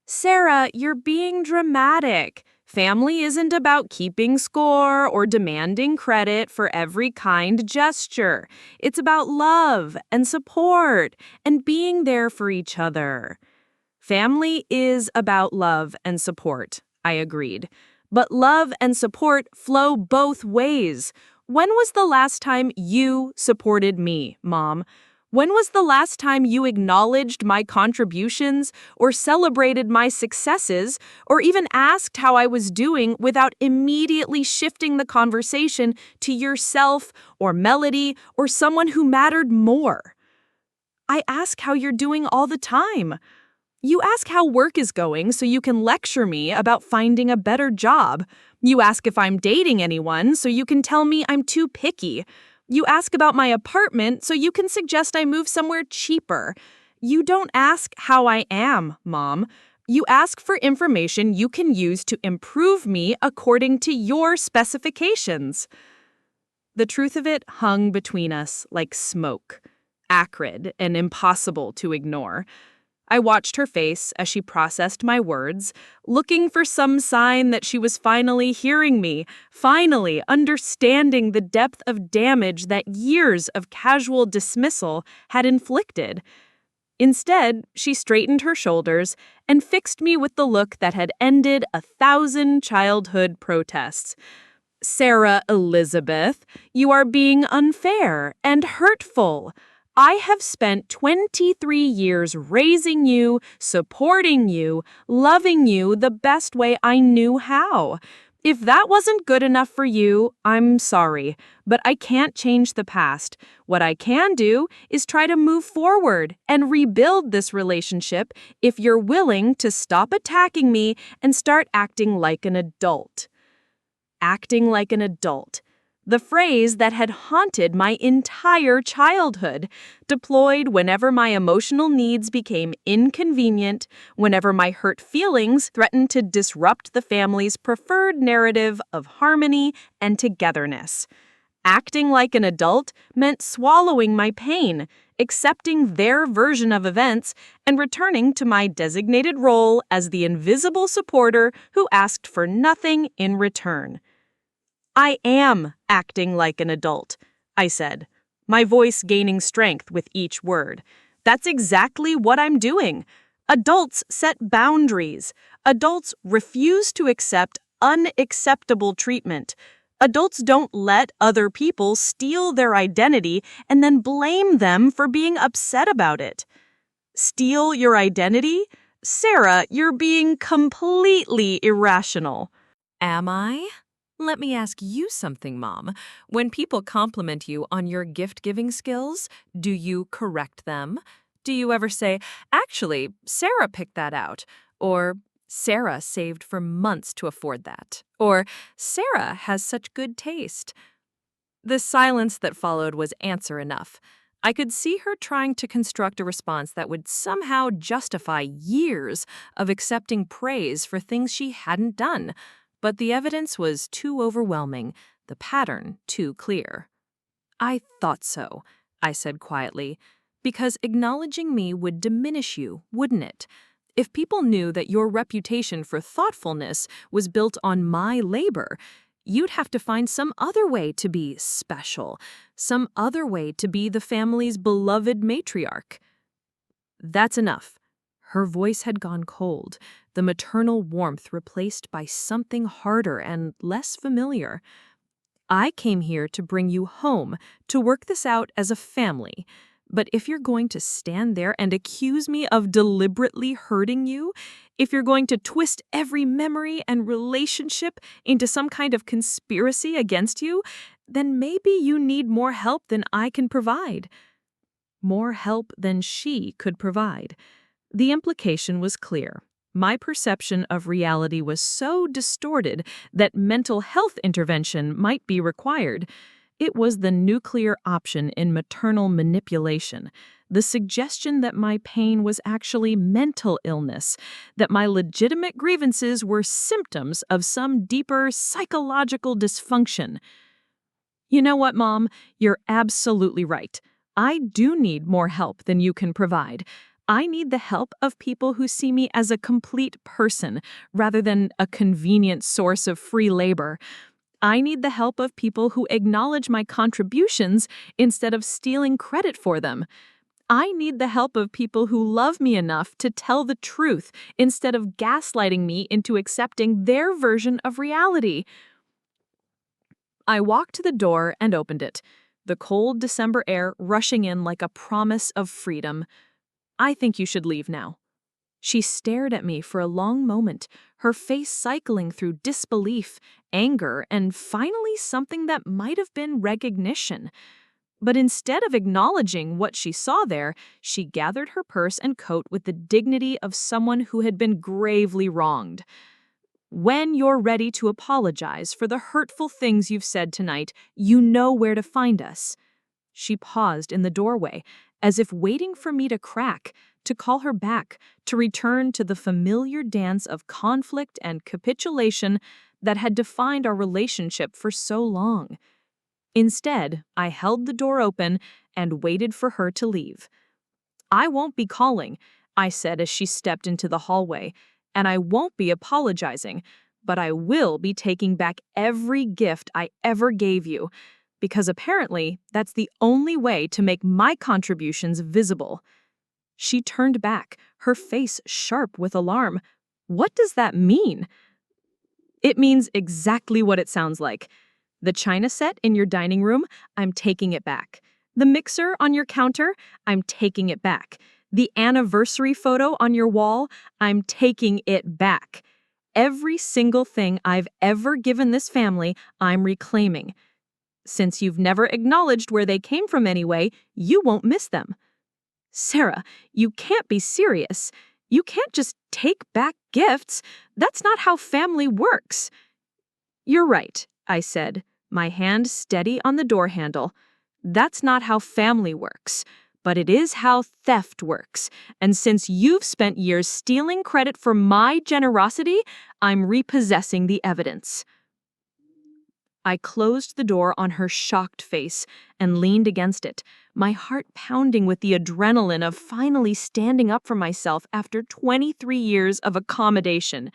Sarah, you're being dramatic. Family isn't about keeping score or demanding credit for every kind gesture. It's about love and support and being there for each other. Family is about love and support, I agreed. But love and support flow both ways. When was the last time you supported me, Mom? When was the last time you acknowledged my contributions or celebrated my successes or even asked how I was doing without immediately shifting the conversation to yourself or Melody or someone who mattered more? I ask how you're doing all the time. You ask how work is going so you can lecture me about finding a better job. You ask if I'm dating anyone so you can tell me I'm too picky. You ask about my apartment so you can suggest I move somewhere cheaper. You don't ask how I am, Mom. You ask for information you can use to improve me according to your specifications. The truth of it hung between us like smoke, acrid and impossible to ignore. I watched her face as she processed my words, looking for some sign that she was finally hearing me, finally understanding the depth of damage that years of casual dismissal had inflicted. Instead, she straightened her shoulders and fixed me with the look that had ended 1,000 childhood protests. Sarah Elizabeth, you are being unfair and hurtful. I have spent 23 years raising you, supporting you, loving you the best way I knew how. If that wasn't good enough for you, I'm sorry, but I can't change the past. What I can do is try to move forward and rebuild this relationship if you're willing to stop attacking me and start acting like an adult. Acting like an adult. The phrase that had haunted my entire childhood, deployed whenever my emotional needs became inconvenient, whenever my hurt feelings threatened to disrupt the family's preferred narrative of harmony and togetherness. Acting like an adult meant swallowing my pain, accepting their version of events, and returning to my designated role as the invisible supporter who asked for nothing in return. I am acting like an adult, I said, my voice gaining strength with each word. That's exactly what I'm doing. Adults set boundaries. Adults refuse to accept unacceptable treatment. Adults don't let other people steal their identity and then blame them for being upset about it. Steal your identity? Sarah, you're being completely irrational. Am I? Let me ask you something, Mom. When people compliment you on your gift-giving skills, do you correct them? Do you ever say, actually, Sarah picked that out? Or, Sarah saved for months to afford that? Or, Sarah has such good taste? The silence that followed was answer enough. I could see her trying to construct a response that would somehow justify years of accepting praise for things she hadn't done. But the evidence was too overwhelming, the pattern too clear. I thought so, I said quietly, because acknowledging me would diminish you, wouldn't it? If people knew that your reputation for thoughtfulness was built on my labor, you'd have to find some other way to be special, some other way to be the family's beloved matriarch. That's enough. Her voice had gone cold, the maternal warmth replaced by something harder and less familiar. I came here to bring you home, to work this out as a family. But if you're going to stand there and accuse me of deliberately hurting you, if you're going to twist every memory and relationship into some kind of conspiracy against you, then maybe you need more help than I can provide. More help than she could provide. The implication was clear. My perception of reality was so distorted that mental health intervention might be required. It was the nuclear option in maternal manipulation, the suggestion that my pain was actually mental illness, that my legitimate grievances were symptoms of some deeper psychological dysfunction. You know what, Mom? You're absolutely right. I do need more help than you can provide. I need the help of people who see me as a complete person rather than a convenient source of free labor. I need the help of people who acknowledge my contributions instead of stealing credit for them. I need the help of people who love me enough to tell the truth instead of gaslighting me into accepting their version of reality. I walked to the door and opened it, the cold December air rushing in like a promise of freedom. I think you should leave now. She stared at me for a long moment, her face cycling through disbelief, anger, and finally something that might have been recognition. But instead of acknowledging what she saw there, she gathered her purse and coat with the dignity of someone who had been gravely wronged. When you're ready to apologize for the hurtful things you've said tonight, you know where to find us. She paused in the doorway, as if waiting for me to crack, to call her back, to return to the familiar dance of conflict and capitulation that had defined our relationship for so long. Instead, I held the door open and waited for her to leave. I won't be calling, I said as she stepped into the hallway, and I won't be apologizing, but I will be taking back every gift I ever gave you, because apparently that's the only way to make my contributions visible. She turned back, her face sharp with alarm. What does that mean? It means exactly what it sounds like. The china set in your dining room, I'm taking it back. The mixer on your counter, I'm taking it back. The anniversary photo on your wall, I'm taking it back. Every single thing I've ever given this family, I'm reclaiming. Since you've never acknowledged where they came from anyway, you won't miss them. Sarah, you can't be serious. You can't just take back gifts. That's not how family works. You're right, I said, my hand steady on the door handle. That's not how family works, but it is how theft works. And since you've spent years stealing credit for my generosity, I'm repossessing the evidence. I closed the door on her shocked face and leaned against it, my heart pounding with the adrenaline of finally standing up for myself after 23 years of accommodation.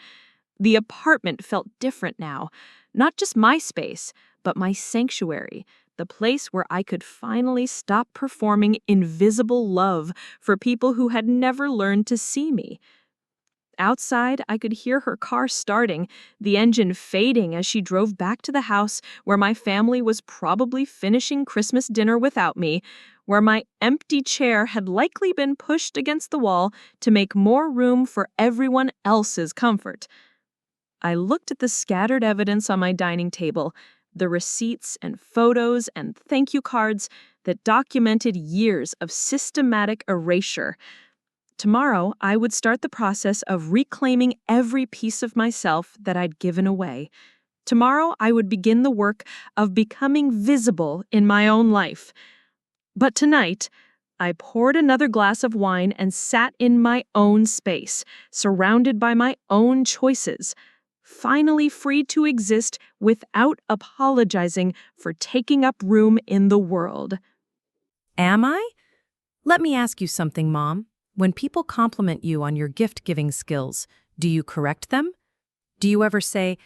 The apartment felt different now, not just my space, but my sanctuary, the place where I could finally stop performing invisible love for people who had never learned to see me. Outside, I could hear her car starting, the engine fading as she drove back to the house where my family was probably finishing Christmas dinner without me, where my empty chair had likely been pushed against the wall to make more room for everyone else's comfort. I looked at the scattered evidence on my dining table, the receipts and photos and thank you cards that documented years of systematic erasure. Tomorrow, I would start the process of reclaiming every piece of myself that I'd given away. Tomorrow, I would begin the work of becoming visible in my own life. But tonight, I poured another glass of wine and sat in my own space, surrounded by my own choices, finally free to exist without apologizing for taking up room in the world. Am I? Let me ask you something, Mom. When people compliment you on your gift-giving skills, do you correct them? Do you ever say,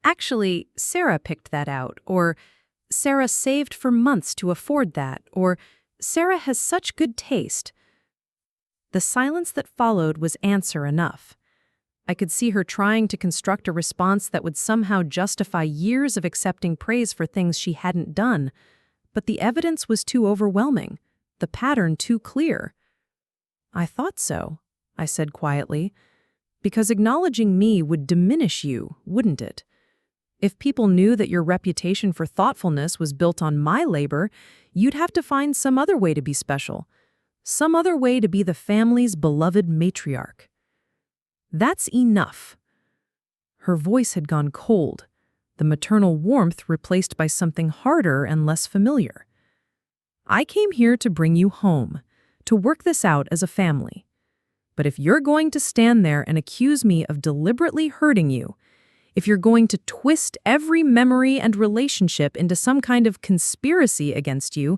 actually, Sarah picked that out, or Sarah saved for months to afford that, or Sarah has such good taste? The silence that followed was answer enough. I could see her trying to construct a response that would somehow justify years of accepting praise for things she hadn't done, but the evidence was too overwhelming, the pattern too clear. I thought so, I said quietly, because acknowledging me would diminish you, wouldn't it? If people knew that your reputation for thoughtfulness was built on my labor, you'd have to find some other way to be special, some other way to be the family's beloved matriarch. That's enough. Her voice had gone cold, the maternal warmth replaced by something harder and less familiar. I came here to bring you home, to work this out as a family. But if you're going to stand there and accuse me of deliberately hurting you, if you're going to twist every memory and relationship into some kind of conspiracy against you,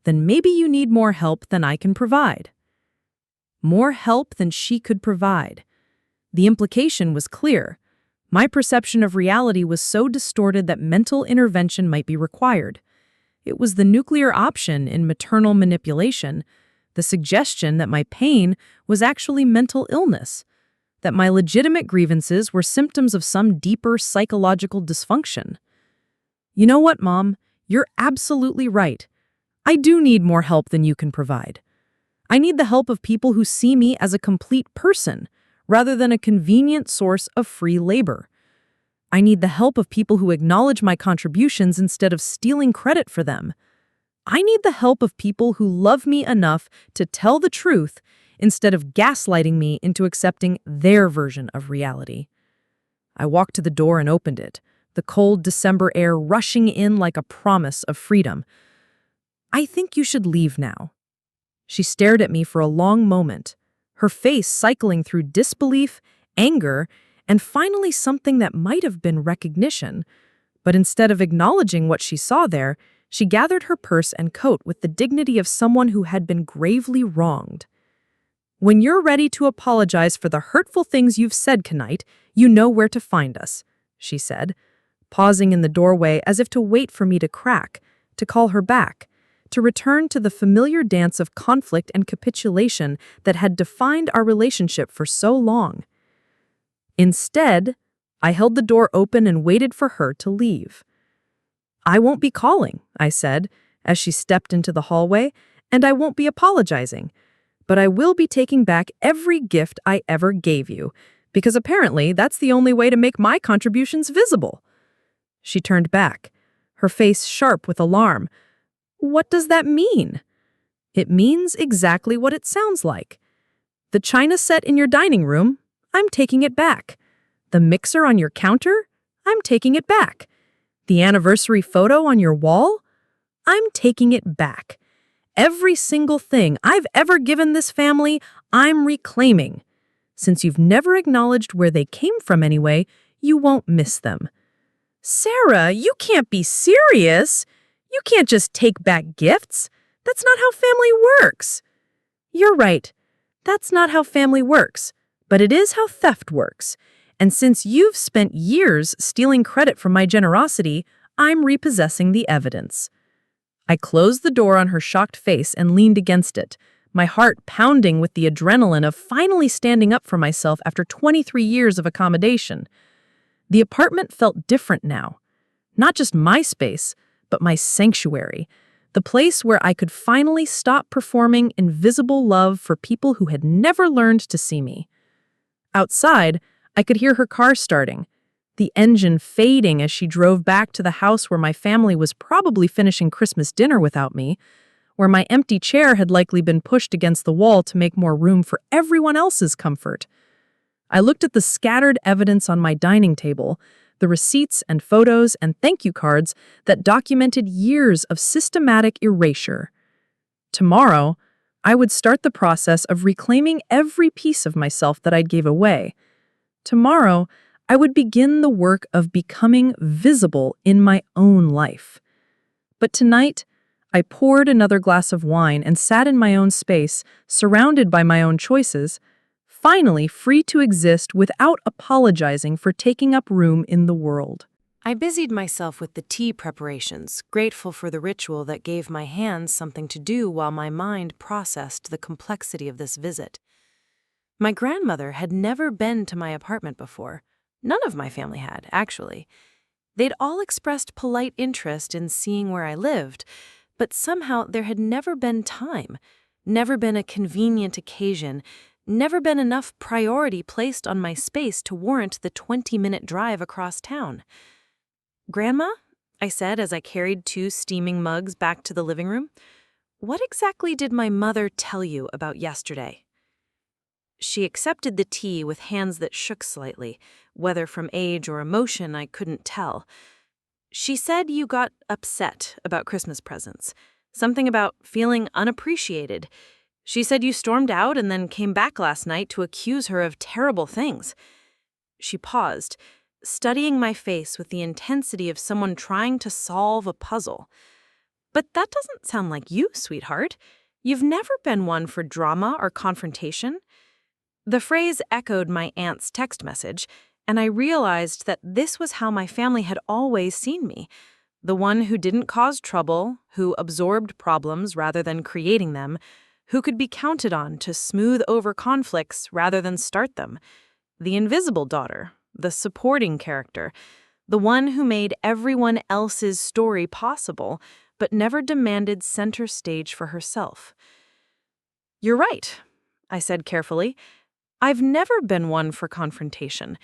then maybe you need more help than I can provide. More help than she could provide. The implication was clear. My perception of reality was so distorted that mental intervention might be required. It was the nuclear option in maternal manipulation, the suggestion that my pain was actually mental illness, that my legitimate grievances were symptoms of some deeper psychological dysfunction. You know what, Mom? You're absolutely right. I do need more help than you can provide. I need the help of people who see me as a complete person, rather than a convenient source of free labor. I need the help of people who acknowledge my contributions instead of stealing credit for them. I need the help of people who love me enough to tell the truth instead of gaslighting me into accepting their version of reality. I walked to the door and opened it, the cold December air rushing in like a promise of freedom. I think you should leave now. She stared at me for a long moment, her face cycling through disbelief, anger, and finally something that might have been recognition. But instead of acknowledging what she saw there, she gathered her purse and coat with the dignity of someone who had been gravely wronged. When you're ready to apologize for the hurtful things you've said, Knight, you know where to find us, she said, pausing in the doorway as if to wait for me to crack, to call her back, to return to the familiar dance of conflict and capitulation that had defined our relationship for so long. Instead, I held the door open and waited for her to leave. I won't be calling, I said, as she stepped into the hallway, and I won't be apologizing. But I will be taking back every gift I ever gave you, because apparently that's the only way to make my contributions visible. She turned back, her face sharp with alarm. What does that mean? It means exactly what it sounds like. The china set in your dining room, I'm taking it back. The mixer on your counter, I'm taking it back. The anniversary photo on your wall, I'm taking it back. Every single thing I've ever given this family, I'm reclaiming. Since you've never acknowledged where they came from anyway, you won't miss them. Sarah, you can't be serious. You can't just take back gifts. That's not how family works. You're right. That's not how family works. But it is how theft works. And since you've spent years stealing credit from my generosity, I'm repossessing the evidence. I closed the door on her shocked face and leaned against it, my heart pounding with the adrenaline of finally standing up for myself after 23 years of accommodation. The apartment felt different now. Not just my space, but my sanctuary, the place where I could finally stop performing invisible love for people who had never learned to see me. Outside, I could hear her car starting, the engine fading as she drove back to the house where my family was probably finishing Christmas dinner without me, where my empty chair had likely been pushed against the wall to make more room for everyone else's comfort. I looked at the scattered evidence on my dining table, the receipts and photos and thank you cards that documented years of systematic erasure. Tomorrow, I would start the process of reclaiming every piece of myself that I'd gave away. Tomorrow, I would begin the work of becoming visible in my own life. But tonight, I poured another glass of wine and sat in my own space, surrounded by my own choices, finally free to exist without apologizing for taking up room in the world. I busied myself with the tea preparations, grateful for the ritual that gave my hands something to do while my mind processed the complexity of this visit. My grandmother had never been to my apartment before. None of my family had, actually. They'd all expressed polite interest in seeing where I lived, but somehow there had never been time, never been a convenient occasion, never been enough priority placed on my space to warrant the 20-minute drive across town. "Grandma," I said as I carried 2 steaming mugs back to the living room, "what exactly did my mother tell you about yesterday?" She accepted the tea with hands that shook slightly, whether from age or emotion I couldn't tell. She said you got upset about Christmas presents. Something about feeling unappreciated. She said you stormed out and then came back last night to accuse her of terrible things. She paused, studying my face with the intensity of someone trying to solve a puzzle. But that doesn't sound like you, sweetheart. You've never been one for drama or confrontation. The phrase echoed my aunt's text message, and I realized that this was how my family had always seen me. The one who didn't cause trouble, who absorbed problems rather than creating them, who could be counted on to smooth over conflicts rather than start them. The invisible daughter, the supporting character, the one who made everyone else's story possible, but never demanded center stage for herself. "You're right," I said carefully. "I've never been one for confrontation,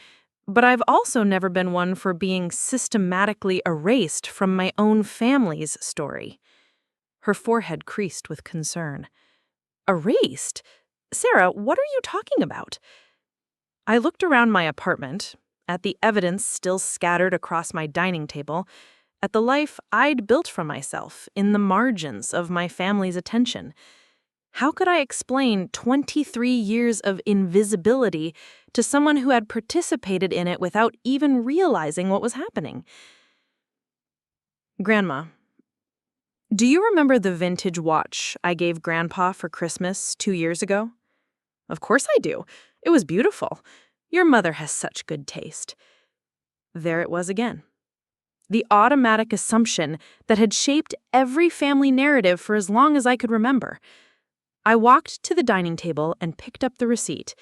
but I've also never been one for being systematically erased from my own family's story." Her forehead creased with concern. "Erased? Sarah, what are you talking about?" I looked around my apartment, at the evidence still scattered across my dining table, at the life I'd built for myself in the margins of my family's attention. How could I explain 23 years of invisibility to someone who had participated in it without even realizing what was happening? "Grandma, do you remember the vintage watch I gave Grandpa for Christmas 2 years ago?" "Of course I do. It was beautiful. Your mother has such good taste." There it was again. The automatic assumption that had shaped every family narrative for as long as I could remember. I walked to the dining table and picked up the receipt,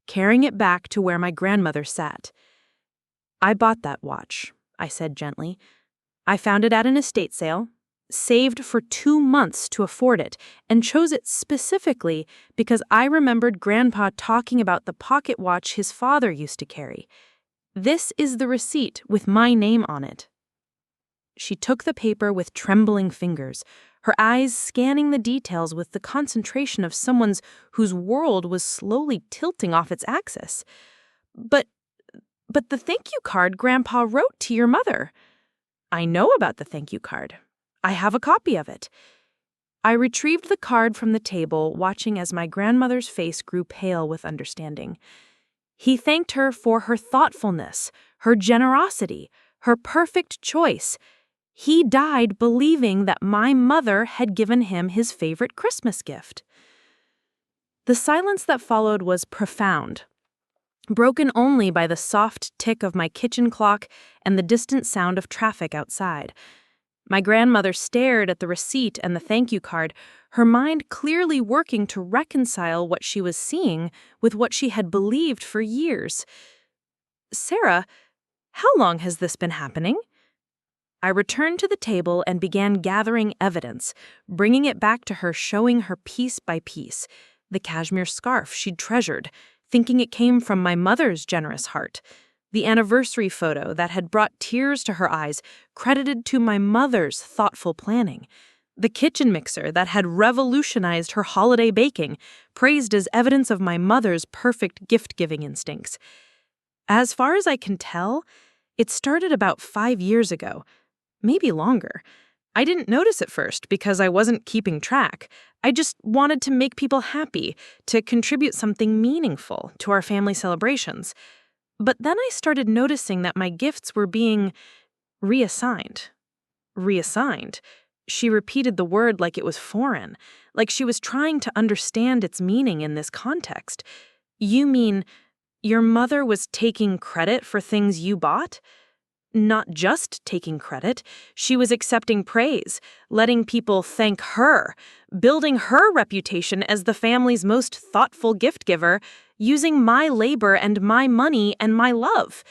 carrying it back to where my grandmother sat. "I bought that watch," I said gently. "I found it at an estate sale, saved for 2 months to afford it, and chose it specifically because I remembered Grandpa talking about the pocket watch his father used to carry. This is the receipt with my name on it." She took the paper with trembling fingers, her eyes scanning the details with the concentration of someone whose world was slowly tilting off its axis. But the thank you card Grandpa wrote to your mother." "I know about the thank you card. I have a copy of it." I retrieved the card from the table, watching as my grandmother's face grew pale with understanding. He thanked her for her thoughtfulness, her generosity, her perfect choice. He died believing that my mother had given him his favorite Christmas gift. The silence that followed was profound, broken only by the soft tick of my kitchen clock and the distant sound of traffic outside. My grandmother stared at the receipt and the thank you card, her mind clearly working to reconcile what she was seeing with what she had believed for years. "Sarah, how long has this been happening?" I returned to the table and began gathering evidence, bringing it back to her, showing her piece by piece. The cashmere scarf she'd treasured, thinking it came from my mother's generous heart. The anniversary photo that had brought tears to her eyes, credited to my mother's thoughtful planning. The kitchen mixer that had revolutionized her holiday baking, praised as evidence of my mother's perfect gift-giving instincts. As far as I can tell, it started about 5 years ago. Maybe longer. I didn't notice at first because I wasn't keeping track. I just wanted to make people happy, to contribute something meaningful to our family celebrations. But then I started noticing that my gifts were being reassigned. Reassigned? She repeated the word like it was foreign, like she was trying to understand its meaning in this context. "You mean your mother was taking credit for things you bought?" Not just taking credit, she was accepting praise, letting people thank her, building her reputation as the family's most thoughtful gift giver, using my labor and my money and my love.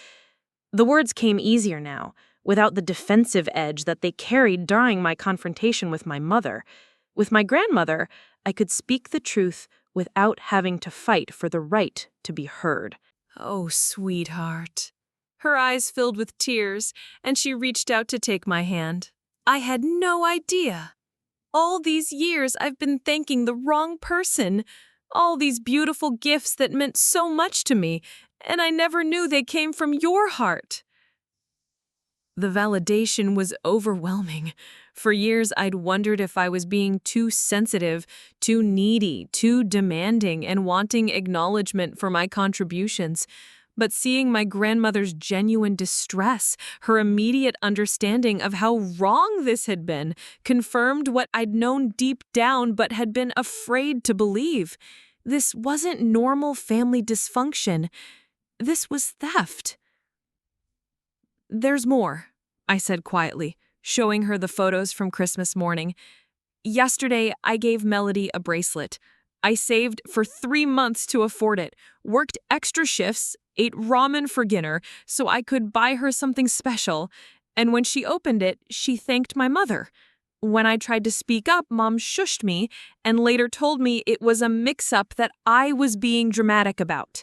The words came easier now, without the defensive edge that they carried during my confrontation with my mother. With my grandmother, I could speak the truth without having to fight for the right to be heard. "Oh, sweetheart." Her eyes filled with tears, and she reached out to take my hand. "I had no idea. All these years I've been thanking the wrong person. All these beautiful gifts that meant so much to me, and I never knew they came from your heart." The validation was overwhelming. For years, I'd wondered if I was being too sensitive, too needy, too demanding, and wanting acknowledgement for my contributions. But seeing my grandmother's genuine distress, her immediate understanding of how wrong this had been, confirmed what I'd known deep down but had been afraid to believe. This wasn't normal family dysfunction. This was theft. "There's more," I said quietly, showing her the photos from Christmas morning. "Yesterday, I gave Melody a bracelet. I saved for 3 months to afford it, worked extra shifts, ate ramen for dinner so I could buy her something special, and when she opened it, she thanked my mother. When I tried to speak up, Mom shushed me and later told me it was a mix-up that I was being dramatic about."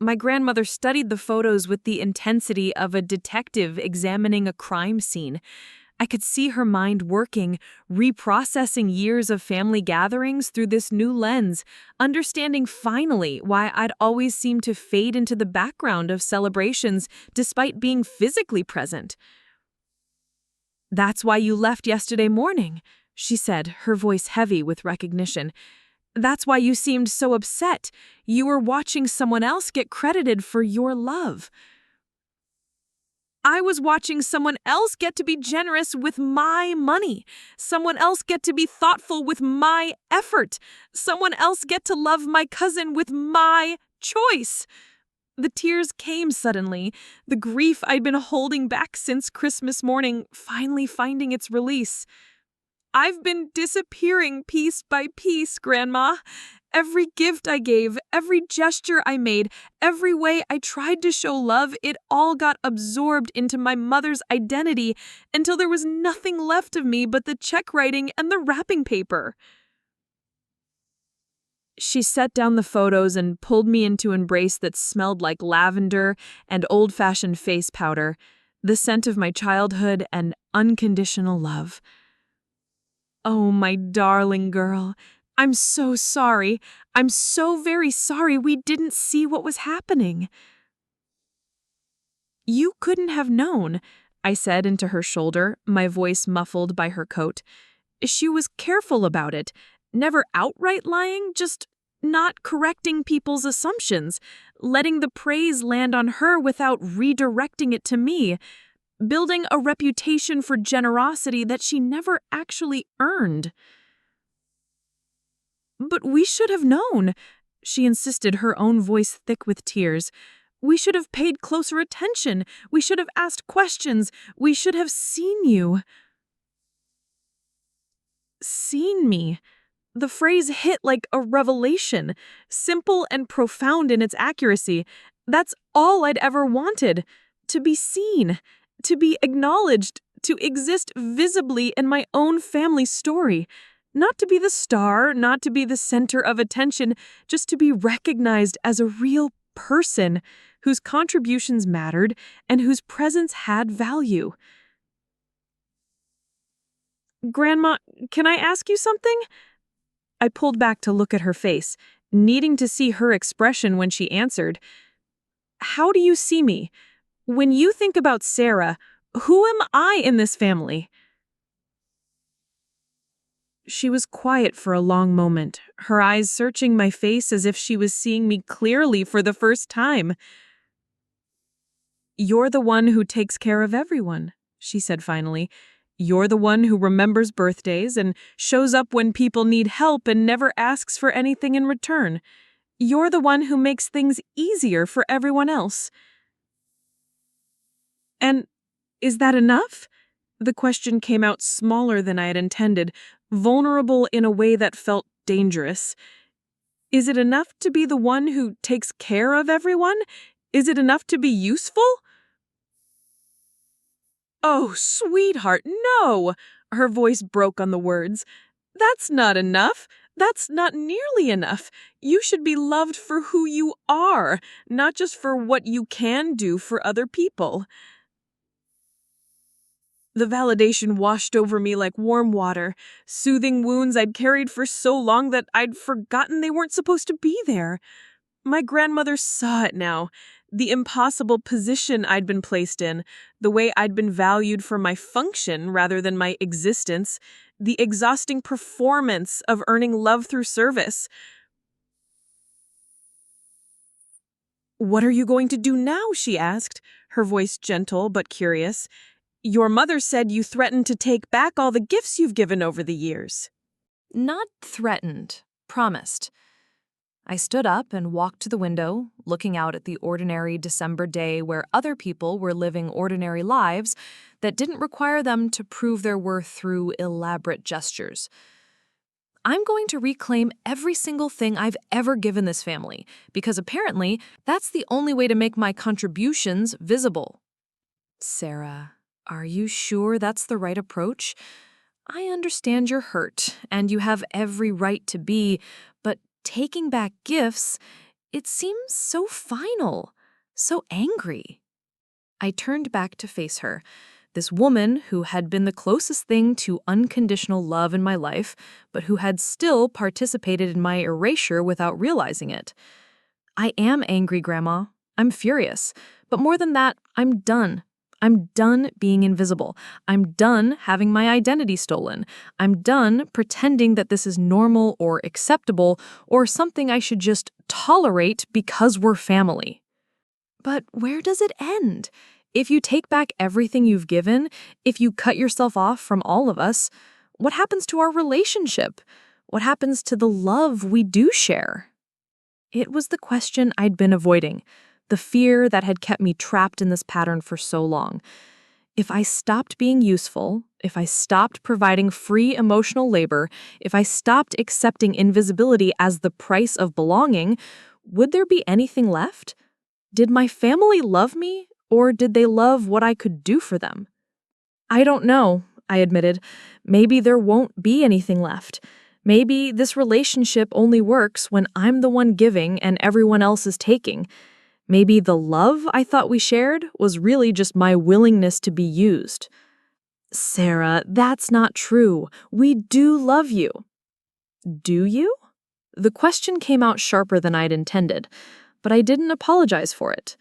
My grandmother studied the photos with the intensity of a detective examining a crime scene. I could see her mind working, reprocessing years of family gatherings through this new lens, understanding finally why I'd always seemed to fade into the background of celebrations despite being physically present. "That's why you left yesterday morning," she said, her voice heavy with recognition. "That's why you seemed so upset. You were watching someone else get credited for your love." I was watching someone else get to be generous with my money. Someone else get to be thoughtful with my effort. Someone else get to love my cousin with my choice. The tears came suddenly, the grief I'd been holding back since Christmas morning finally finding its release. "I've been disappearing piece by piece, Grandma. Every gift I gave, every gesture I made, every way I tried to show love, it all got absorbed into my mother's identity until there was nothing left of me but the check writing and the wrapping paper." She set down the photos and pulled me into an embrace that smelled like lavender and old-fashioned face powder, the scent of my childhood and unconditional love. "Oh, my darling girl, I'm so sorry. I'm so very sorry we didn't see what was happening." "You couldn't have known," I said into her shoulder, my voice muffled by her coat. "She was careful about it, never outright lying, just not correcting people's assumptions, letting the praise land on her without redirecting it to me, building a reputation for generosity that she never actually earned." "But we should have known," she insisted, her own voice thick with tears. "We should have paid closer attention. We should have asked questions. We should have seen you." Seen me. The phrase hit like a revelation, simple and profound in its accuracy. That's all I'd ever wanted. To be seen, to be acknowledged, to exist visibly in my own family story. Not to be the star, not to be the center of attention, just to be recognized as a real person whose contributions mattered and whose presence had value. "Grandma, can I ask you something?" I pulled back to look at her face, needing to see her expression when she answered. "How do you see me? When you think about Sarah, who am I in this family?" She was quiet for a long moment, her eyes searching my face as if she was seeing me clearly for the first time. "You're the one who takes care of everyone," she said finally. "You're the one who remembers birthdays and shows up when people need help and never asks for anything in return. You're the one who makes things easier for everyone else." "And is that enough?" The question came out smaller than I had intended, vulnerable in a way that felt dangerous. "Is it enough to be the one who takes care of everyone? Is it enough to be useful?" "Oh, sweetheart, no!" Her voice broke on the words. "That's not enough. That's not nearly enough. You should be loved for who you are, not just for what you can do for other people." The validation washed over me like warm water, soothing wounds I'd carried for so long that I'd forgotten they weren't supposed to be there. My grandmother saw it now. The impossible position I'd been placed in, the way I'd been valued for my function rather than my existence, the exhausting performance of earning love through service. "What are you going to do now?" she asked, her voice gentle but curious. "Your mother said you threatened to take back all the gifts you've given over the years." Not threatened, promised. I stood up and walked to the window, looking out at the ordinary December day where other people were living ordinary lives that didn't require them to prove their worth through elaborate gestures. I'm going to reclaim every single thing I've ever given this family, because apparently that's the only way to make my contributions visible. Sarah, are you sure that's the right approach? I understand you're hurt, and you have every right to be, but taking back gifts, it seems so final, so angry. I turned back to face her, this woman who had been the closest thing to unconditional love in my life, but who had still participated in my erasure without realizing it. I am angry, Grandma. I'm furious. But more than that, I'm done. I'm done being invisible. I'm done having my identity stolen. I'm done pretending that this is normal or acceptable or something I should just tolerate because we're family. But where does it end? If you take back everything you've given, if you cut yourself off from all of us, what happens to our relationship? What happens to the love we do share? It was the question I'd been avoiding. The fear that had kept me trapped in this pattern for so long. If I stopped being useful, if I stopped providing free emotional labor, if I stopped accepting invisibility as the price of belonging, would there be anything left? Did my family love me, or did they love what I could do for them? I don't know, I admitted. Maybe there won't be anything left. Maybe this relationship only works when I'm the one giving and everyone else is taking. Maybe the love I thought we shared was really just my willingness to be used. Sarah, that's not true. We do love you. Do you? The question came out sharper than I'd intended, but I didn't apologize for it.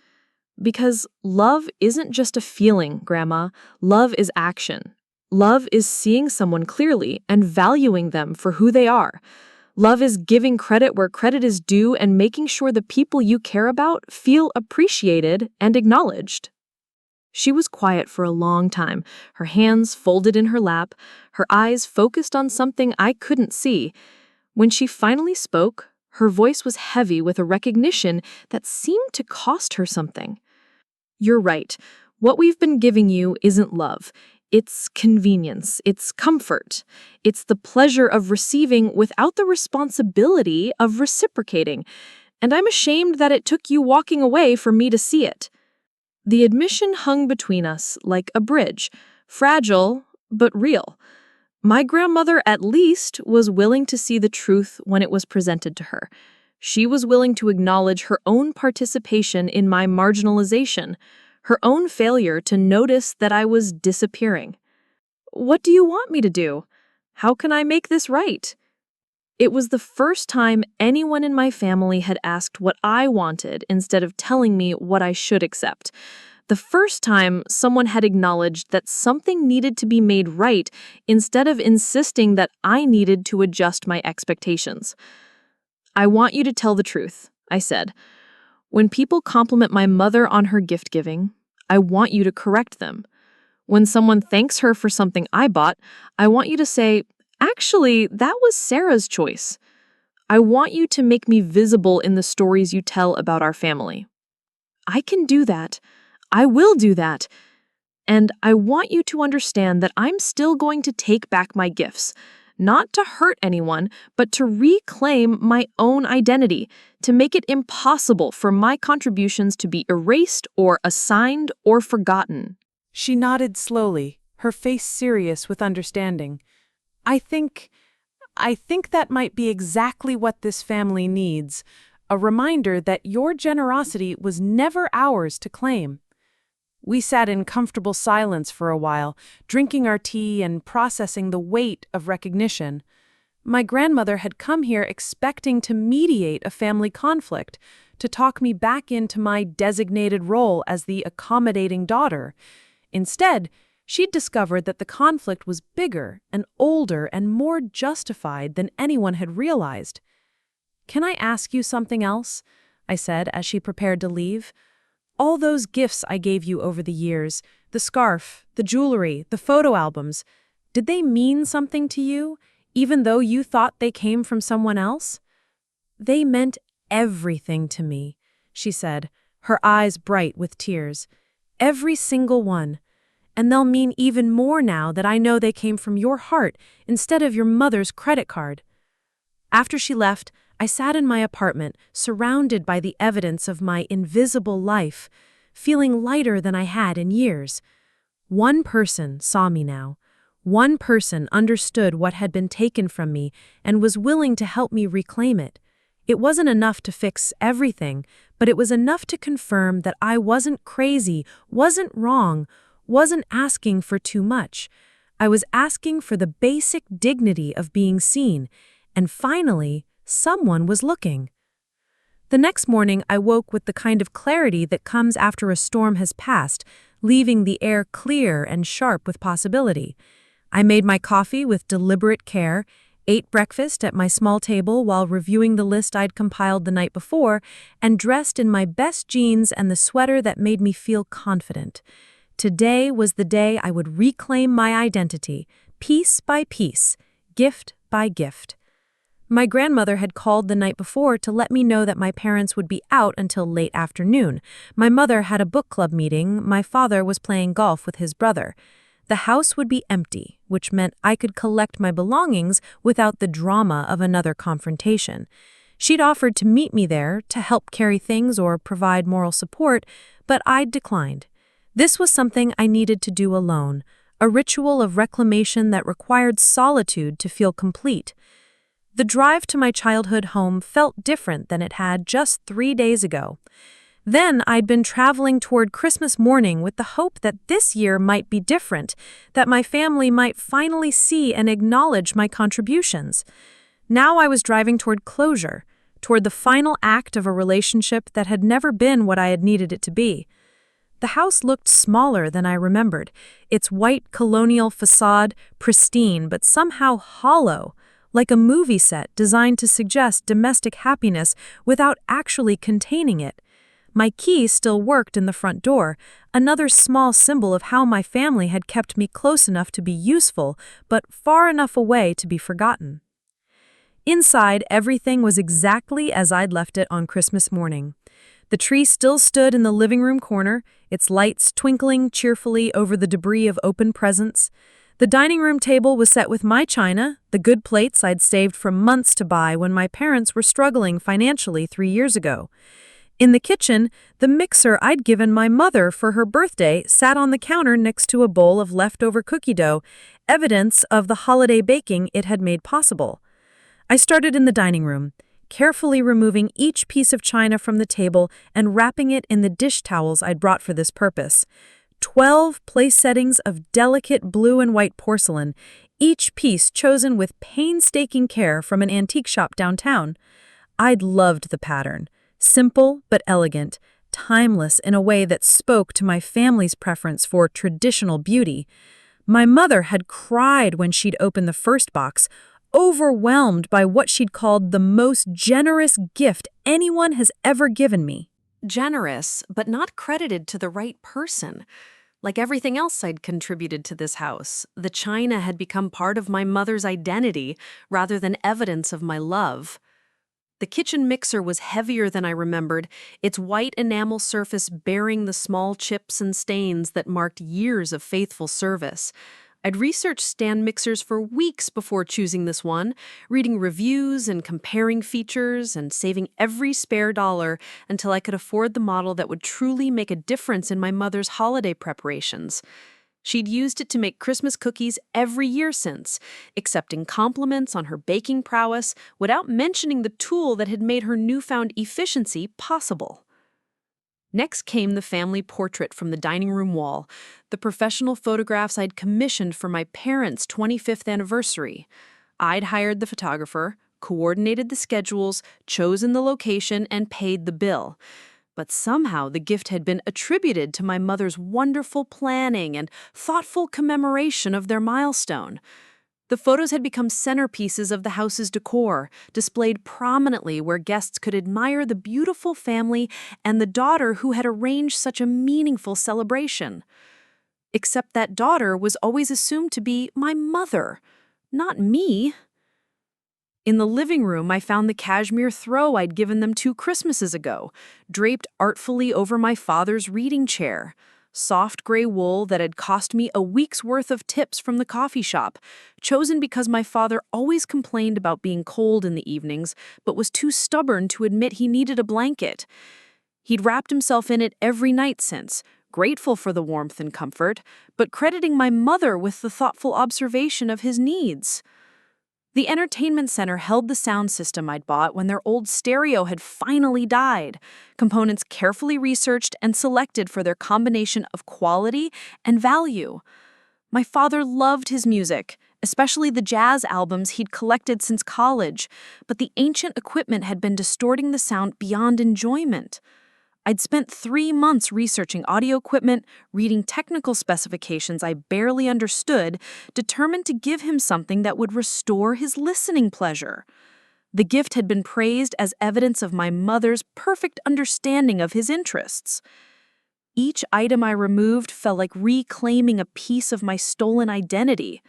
Because love isn't just a feeling, Grandma. Love is action. Love is seeing someone clearly and valuing them for who they are. Love is giving credit where credit is due and making sure the people you care about feel appreciated and acknowledged. She was quiet for a long time, her hands folded in her lap, her eyes focused on something I couldn't see. When she finally spoke, her voice was heavy with a recognition that seemed to cost her something. You're right. What we've been giving you isn't love. It's convenience, it's comfort, it's the pleasure of receiving without the responsibility of reciprocating, and I'm ashamed that it took you walking away for me to see it. The admission hung between us like a bridge, fragile but real. My grandmother at least was willing to see the truth when it was presented to her. She was willing to acknowledge her own participation in my marginalization, her own failure to notice that I was disappearing. What do you want me to do? How can I make this right? It was the first time anyone in my family had asked what I wanted instead of telling me what I should accept. The first time someone had acknowledged that something needed to be made right instead of insisting that I needed to adjust my expectations. I want you to tell the truth, I said. When people compliment my mother on her gift-giving, I want you to correct them. When someone thanks her for something I bought, I want you to say, actually, that was Sarah's choice. I want you to make me visible in the stories you tell about our family. I can do that. I will do that. And I want you to understand that I'm still going to take back my gifts. Not to hurt anyone, but to reclaim my own identity, to make it impossible for my contributions to be erased or assigned or forgotten. She nodded slowly, her face serious with understanding. I think that might be exactly what this family needs, a reminder that your generosity was never ours to claim. We sat in comfortable silence for a while, drinking our tea and processing the weight of recognition. My grandmother had come here expecting to mediate a family conflict, to talk me back into my designated role as the accommodating daughter. Instead, she'd discovered that the conflict was bigger and older and more justified than anyone had realized. "Can I ask you something else?" I said as she prepared to leave. "All those gifts I gave you over the years, the scarf, the jewelry, the photo albums, did they mean something to you, even though you thought they came from someone else?" "They meant everything to me," she said, her eyes bright with tears. "Every single one. And they'll mean even more now that I know they came from your heart instead of your mother's credit card." After she left, I sat in my apartment, surrounded by the evidence of my invisible life, feeling lighter than I had in years. One person saw me now. One person understood what had been taken from me and was willing to help me reclaim it. It wasn't enough to fix everything, but it was enough to confirm that I wasn't crazy, wasn't wrong, wasn't asking for too much. I was asking for the basic dignity of being seen, and finally, someone was looking. The next morning, I woke with the kind of clarity that comes after a storm has passed, leaving the air clear and sharp with possibility. I made my coffee with deliberate care, ate breakfast at my small table while reviewing the list I'd compiled the night before, and dressed in my best jeans and the sweater that made me feel confident. Today was the day I would reclaim my identity, piece by piece, gift by gift. My grandmother had called the night before to let me know that my parents would be out until late afternoon. My mother had a book club meeting, my father was playing golf with his brother. The house would be empty, which meant I could collect my belongings without the drama of another confrontation. She'd offered to meet me there to help carry things or provide moral support, but I'd declined. This was something I needed to do alone, a ritual of reclamation that required solitude to feel complete. The drive to my childhood home felt different than it had just 3 days ago. Then I'd been traveling toward Christmas morning with the hope that this year might be different, that my family might finally see and acknowledge my contributions. Now I was driving toward closure, toward the final act of a relationship that had never been what I had needed it to be. The house looked smaller than I remembered, its white colonial facade pristine but somehow hollow, like a movie set designed to suggest domestic happiness without actually containing it. My key still worked in the front door, another small symbol of how my family had kept me close enough to be useful, but far enough away to be forgotten. Inside, everything was exactly as I'd left it on Christmas morning. The tree still stood in the living room corner, its lights twinkling cheerfully over the debris of open presents. The dining room table was set with my china, the good plates I'd saved for months to buy when my parents were struggling financially 3 years ago. In the kitchen, the mixer I'd given my mother for her birthday sat on the counter next to a bowl of leftover cookie dough, evidence of the holiday baking it had made possible. I started in the dining room, carefully removing each piece of china from the table and wrapping it in the dish towels I'd brought for this purpose. 12 place settings of delicate blue and white porcelain, each piece chosen with painstaking care from an antique shop downtown. I'd loved the pattern. Simple but elegant, timeless in a way that spoke to my family's preference for traditional beauty. My mother had cried when she'd opened the first box, overwhelmed by what she'd called the most generous gift anyone has ever given me. Generous, but not credited to the right person. Like everything else I'd contributed to this house, the china had become part of my mother's identity rather than evidence of my love. The kitchen mixer was heavier than I remembered, its white enamel surface bearing the small chips and stains that marked years of faithful service. I'd researched stand mixers for weeks before choosing this one, reading reviews and comparing features and saving every spare dollar until I could afford the model that would truly make a difference in my mother's holiday preparations. She'd used it to make Christmas cookies every year since, accepting compliments on her baking prowess without mentioning the tool that had made her newfound efficiency possible. Next came the family portrait from the dining room wall, the professional photographs I'd commissioned for my parents' 25th anniversary. I'd hired the photographer, coordinated the schedules, chosen the location, and paid the bill. But somehow the gift had been attributed to my mother's wonderful planning and thoughtful commemoration of their milestone. The photos had become centerpieces of the house's decor, displayed prominently where guests could admire the beautiful family and the daughter who had arranged such a meaningful celebration. Except that daughter was always assumed to be my mother, not me. In the living room, I found the cashmere throw I'd given them 2 Christmases ago, draped artfully over my father's reading chair. Soft gray wool that had cost me a week's worth of tips from the coffee shop, chosen because my father always complained about being cold in the evenings, but was too stubborn to admit he needed a blanket. He'd wrapped himself in it every night since, grateful for the warmth and comfort, but crediting my mother with the thoughtful observation of his needs. The entertainment center held the sound system I'd bought when their old stereo had finally died, components carefully researched and selected for their combination of quality and value. My father loved his music, especially the jazz albums he'd collected since college, but the ancient equipment had been distorting the sound beyond enjoyment. I'd spent 3 months researching audio equipment, reading technical specifications I barely understood, determined to give him something that would restore his listening pleasure. The gift had been praised as evidence of my mother's perfect understanding of his interests. Each item I removed felt like reclaiming a piece of my stolen identity.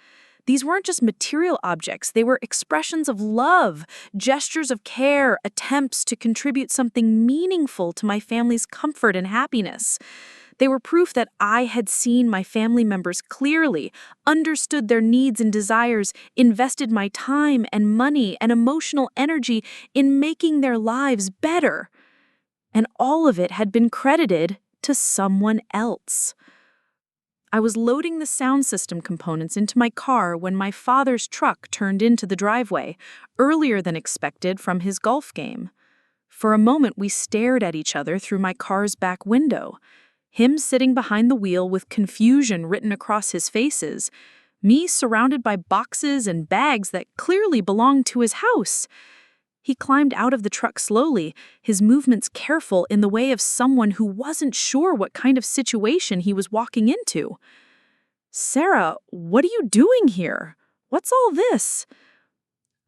These weren't just material objects, they were expressions of love, gestures of care, attempts to contribute something meaningful to my family's comfort and happiness. They were proof that I had seen my family members clearly, understood their needs and desires, invested my time and money and emotional energy in making their lives better. And all of it had been credited to someone else. I was loading the sound system components into my car when my father's truck turned into the driveway, earlier than expected from his golf game. For a moment, we stared at each other through my car's back window. Him sitting behind the wheel with confusion written across his faces, me surrounded by boxes and bags that clearly belonged to his house. He climbed out of the truck slowly, his movements careful in the way of someone who wasn't sure what kind of situation he was walking into. "Sarah, what are you doing here? What's all this?"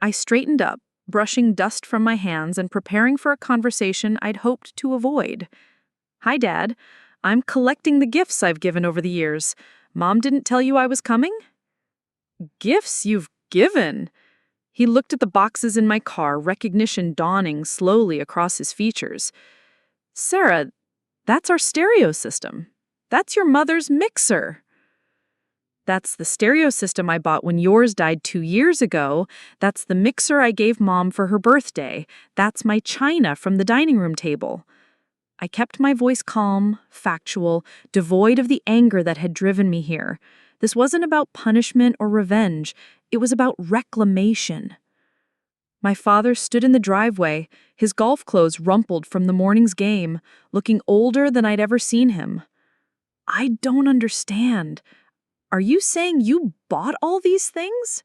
I straightened up, brushing dust from my hands and preparing for a conversation I'd hoped to avoid. "Hi, Dad. I'm collecting the gifts I've given over the years. Mom didn't tell you I was coming?" "Gifts you've given?" He looked at the boxes in my car, recognition dawning slowly across his features. "Sarah, that's our stereo system. That's your mother's mixer." "That's the stereo system I bought when yours died 2 years ago. That's the mixer I gave Mom for her birthday. That's my china from the dining room table." I kept my voice calm, factual, devoid of the anger that had driven me here. This wasn't about punishment or revenge. It was about reclamation. My father stood in the driveway, his golf clothes rumpled from the morning's game, looking older than I'd ever seen him. "I don't understand. Are you saying you bought all these things?"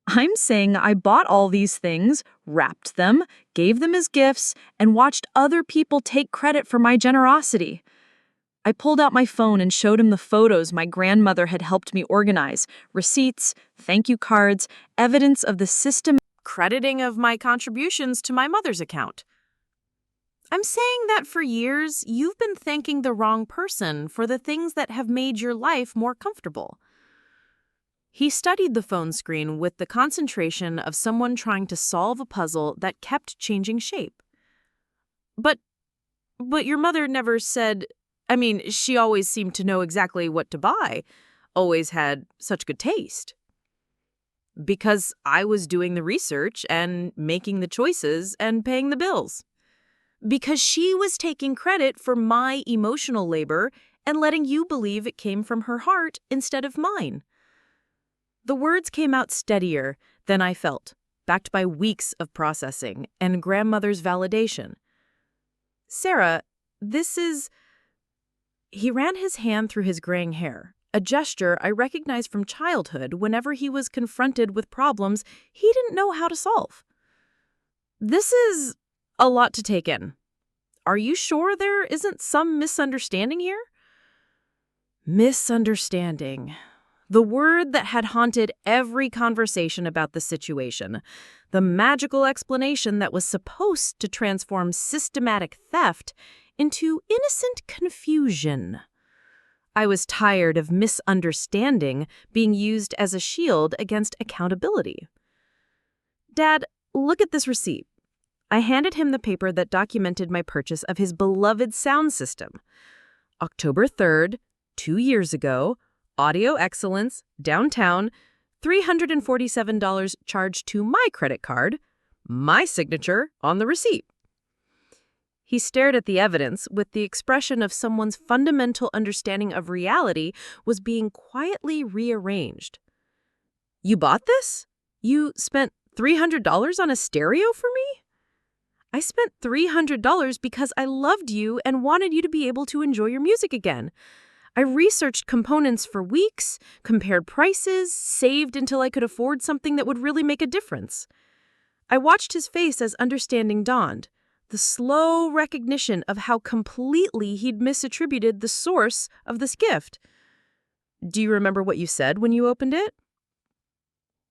"I'm saying I bought all these things, wrapped them, gave them as gifts, and watched other people take credit for my generosity." I pulled out my phone and showed him the photos my grandmother had helped me organize, receipts, thank you cards, evidence of the system Crediting of my contributions to my mother's account. I'm saying that for years, you've been thanking the wrong person for the things that have made your life more comfortable. He studied the phone screen with the concentration of someone trying to solve a puzzle that kept changing shape. But your mother never said, she always seemed to know exactly what to buy, always had such good taste. Because I was doing the research and making the choices and paying the bills. Because she was taking credit for my emotional labor and letting you believe it came from her heart instead of mine. The words came out steadier than I felt, backed by weeks of processing and grandmother's validation. "Sarah, this is..." He ran his hand through his graying hair, a gesture I recognized from childhood whenever he was confronted with problems he didn't know how to solve. This is a lot to take in. Are you sure there isn't some misunderstanding here? Misunderstanding. The word that had haunted every conversation about the situation. The magical explanation that was supposed to transform systematic theft into innocent confusion. I was tired of misunderstanding being used as a shield against accountability. Dad, look at this receipt. I handed him the paper that documented my purchase of his beloved sound system. October 3rd, 2 years ago, audio excellence, downtown, $347 charged to my credit card, my signature on the receipt. He stared at the evidence with the expression of someone's fundamental understanding of reality was being quietly rearranged. You bought this? You spent $300 on a stereo for me? I spent $300 because I loved you and wanted you to be able to enjoy your music again. I researched components for weeks, compared prices, saved until I could afford something that would really make a difference. I watched his face as understanding dawned, the slow recognition of how completely he'd misattributed the source of this gift. Do you remember what you said when you opened it?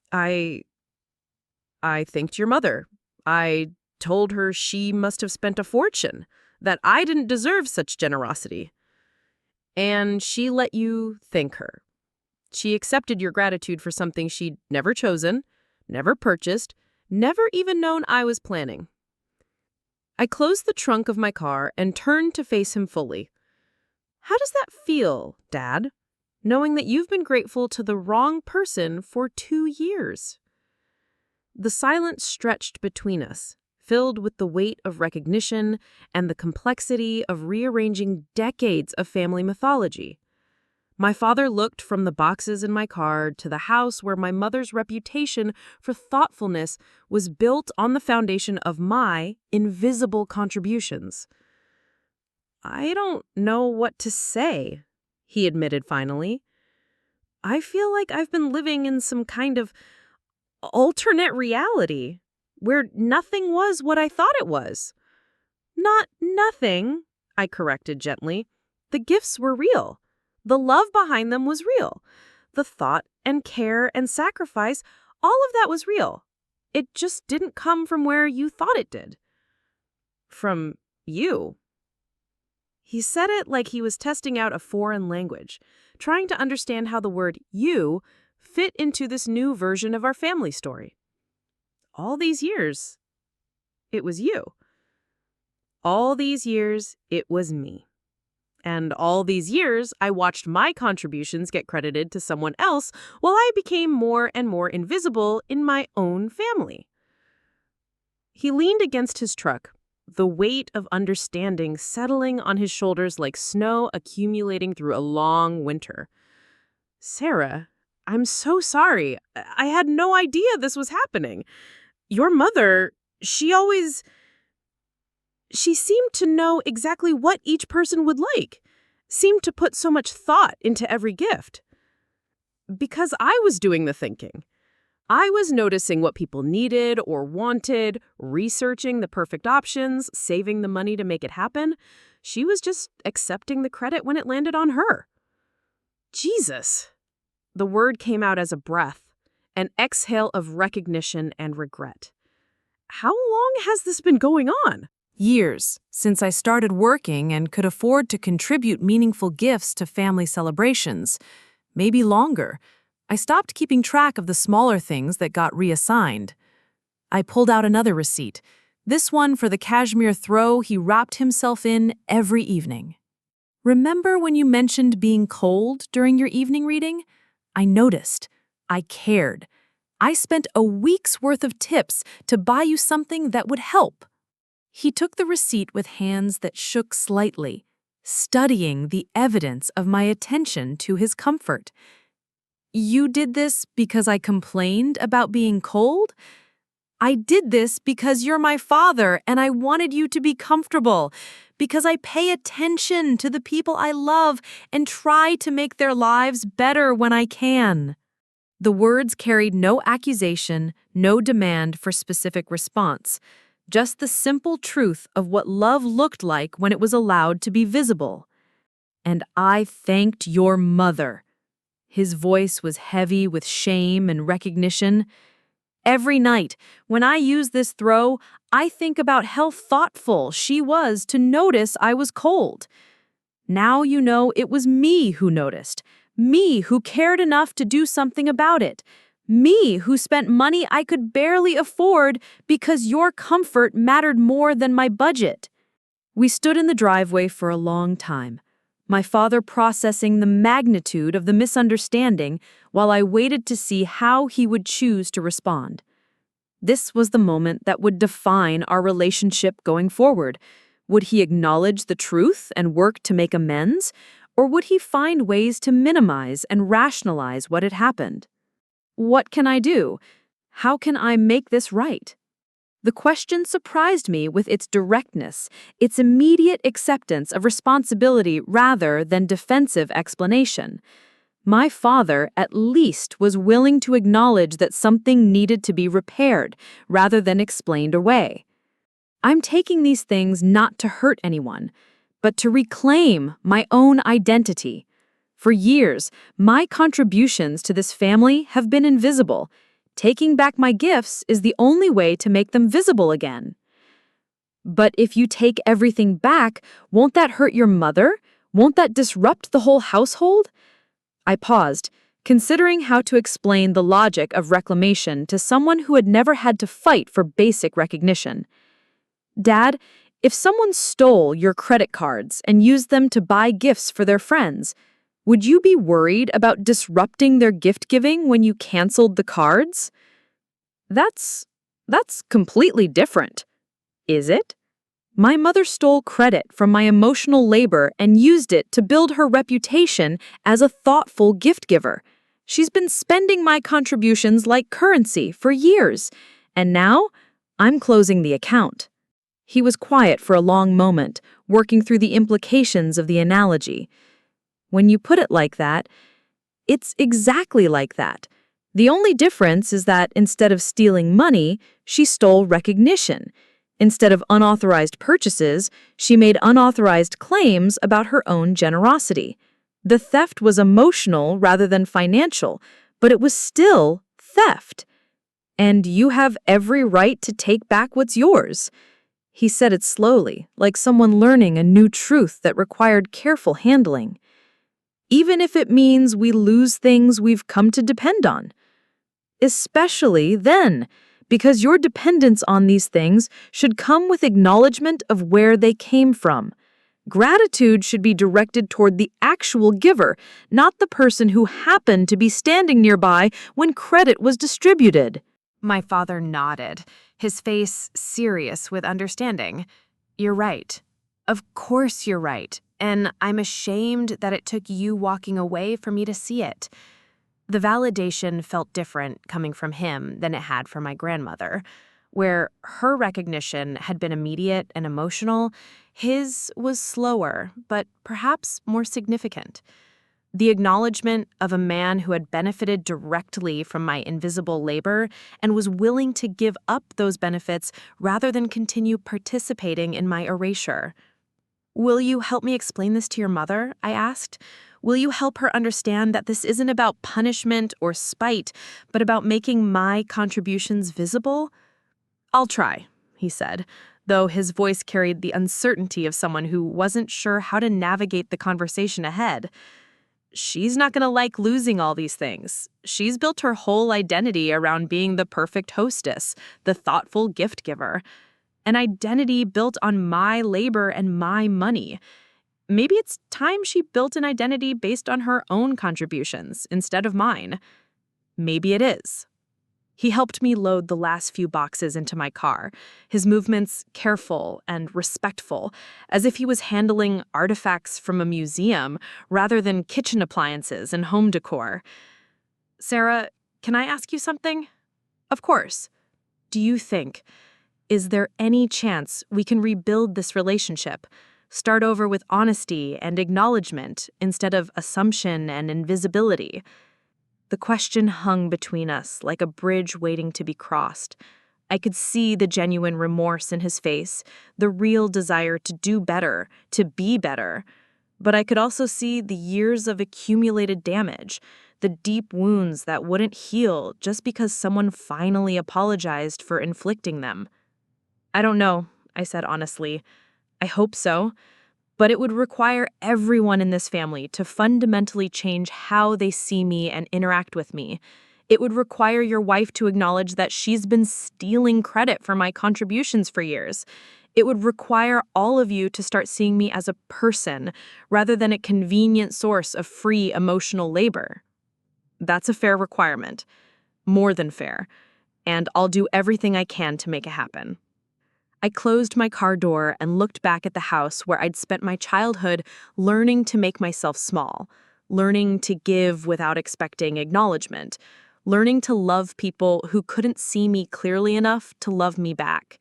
I thanked your mother. I told her she must have spent a fortune, that I didn't deserve such generosity. And she let you thank her. She accepted your gratitude for something she'd never chosen, never purchased, never even known I was planning. I closed the trunk of my car and turned to face him fully. How does that feel, Dad, knowing that you've been grateful to the wrong person for 2 years? The silence stretched between us, filled with the weight of recognition and the complexity of rearranging decades of family mythology. My father looked from the boxes in my car to the house where my mother's reputation for thoughtfulness was built on the foundation of my invisible contributions. I don't know what to say, he admitted finally. I feel like I've been living in some kind of alternate reality, where nothing was what I thought it was. Not nothing, I corrected gently. The gifts were real. The love behind them was real. The thought and care and sacrifice, all of that was real. It just didn't come from where you thought it did. From you. He said it like he was testing out a foreign language, trying to understand how the word you fit into this new version of our family story. All these years, it was you. All these years, it was me. And all these years, I watched my contributions get credited to someone else while I became more and more invisible in my own family. He leaned against his truck, the weight of understanding settling on his shoulders like snow accumulating through a long winter. Sarah, I'm so sorry. I had no idea this was happening. Your mother, she seemed to know exactly what each person would like, seemed to put so much thought into every gift. Because I was doing the thinking. I was noticing what people needed or wanted, researching the perfect options, saving the money to make it happen. She was just accepting the credit when it landed on her. Jesus. The word came out as a breath, an exhale of recognition and regret. How long has this been going on? Years, since I started working and could afford to contribute meaningful gifts to family celebrations. Maybe longer. I stopped keeping track of the smaller things that got reassigned. I pulled out another receipt, this one for the cashmere throw he wrapped himself in every evening. Remember when you mentioned being cold during your evening reading? I noticed. I cared. I spent a week's worth of tips to buy you something that would help. He took the receipt with hands that shook slightly, studying the evidence of my attention to his comfort. You did this because I complained about being cold? I did this because you're my father and I wanted you to be comfortable, because I pay attention to the people I love and try to make their lives better when I can. The words carried no accusation, no demand for specific response, just the simple truth of what love looked like when it was allowed to be visible. And I thanked your mother. His voice was heavy with shame and recognition. Every night, when I use this throw, I think about how thoughtful she was to notice I was cold. Now you know it was me who noticed, me who cared enough to do something about it, me who spent money I could barely afford because your comfort mattered more than my budget. We stood in the driveway for a long time, my father processing the magnitude of the misunderstanding while I waited to see how he would choose to respond. This was the moment that would define our relationship going forward. Would he acknowledge the truth and work to make amends, or would he find ways to minimize and rationalize what had happened? What can I do? How can I make this right? The question surprised me with its directness, its immediate acceptance of responsibility rather than defensive explanation. My father, at least, was willing to acknowledge that something needed to be repaired rather than explained away. I'm taking these things not to hurt anyone, but to reclaim my own identity. For years, my contributions to this family have been invisible. Taking back my gifts is the only way to make them visible again. But if you take everything back, won't that hurt your mother? Won't that disrupt the whole household? I paused, considering how to explain the logic of reclamation to someone who had never had to fight for basic recognition. Dad, if someone stole your credit cards and used them to buy gifts for their friends, would you be worried about disrupting their gift-giving when you canceled the cards? That's completely different. Is it? My mother stole credit from my emotional labor and used it to build her reputation as a thoughtful gift giver. She's been spending my contributions like currency for years, and now I'm closing the account. He was quiet for a long moment, working through the implications of the analogy. When you put it like that, it's exactly like that. The only difference is that instead of stealing money, she stole recognition. Instead of unauthorized purchases, she made unauthorized claims about her own generosity. The theft was emotional rather than financial, but it was still theft. And you have every right to take back what's yours. He said it slowly, like someone learning a new truth that required careful handling. Even if it means we lose things we've come to depend on. Especially then, because your dependence on these things should come with acknowledgement of where they came from. Gratitude should be directed toward the actual giver, not the person who happened to be standing nearby when credit was distributed. My father nodded, his face serious with understanding. You're right. Of course you're right. And I'm ashamed that it took you walking away for me to see it. The validation felt different coming from him than it had from my grandmother. Where her recognition had been immediate and emotional, his was slower, but perhaps more significant. The acknowledgement of a man who had benefited directly from my invisible labor and was willing to give up those benefits rather than continue participating in my erasure. Will you help me explain this to your mother? I asked. Will you help her understand that this isn't about punishment or spite, but about making my contributions visible? I'll try, he said, though his voice carried the uncertainty of someone who wasn't sure how to navigate the conversation ahead. She's not going to like losing all these things. She's built her whole identity around being the perfect hostess, the thoughtful gift giver. An identity built on my labor and my money. Maybe it's time she built an identity based on her own contributions instead of mine. Maybe it is. He helped me load the last few boxes into my car, his movements careful and respectful, as if he was handling artifacts from a museum rather than kitchen appliances and home decor. Sarah, can I ask you something? Of course. Do you think, is there any chance we can rebuild this relationship? Start over with honesty and acknowledgement instead of assumption and invisibility? The question hung between us like a bridge waiting to be crossed. I could see the genuine remorse in his face, the real desire to do better, to be better. But I could also see the years of accumulated damage, the deep wounds that wouldn't heal just because someone finally apologized for inflicting them. I don't know, I said honestly. I hope so. But it would require everyone in this family to fundamentally change how they see me and interact with me. It would require your wife to acknowledge that she's been stealing credit for my contributions for years. It would require all of you to start seeing me as a person rather than a convenient source of free emotional labor. That's a fair requirement. More than fair. And I'll do everything I can to make it happen. I closed my car door and looked back at the house where I'd spent my childhood learning to make myself small, learning to give without expecting acknowledgement, learning to love people who couldn't see me clearly enough to love me back.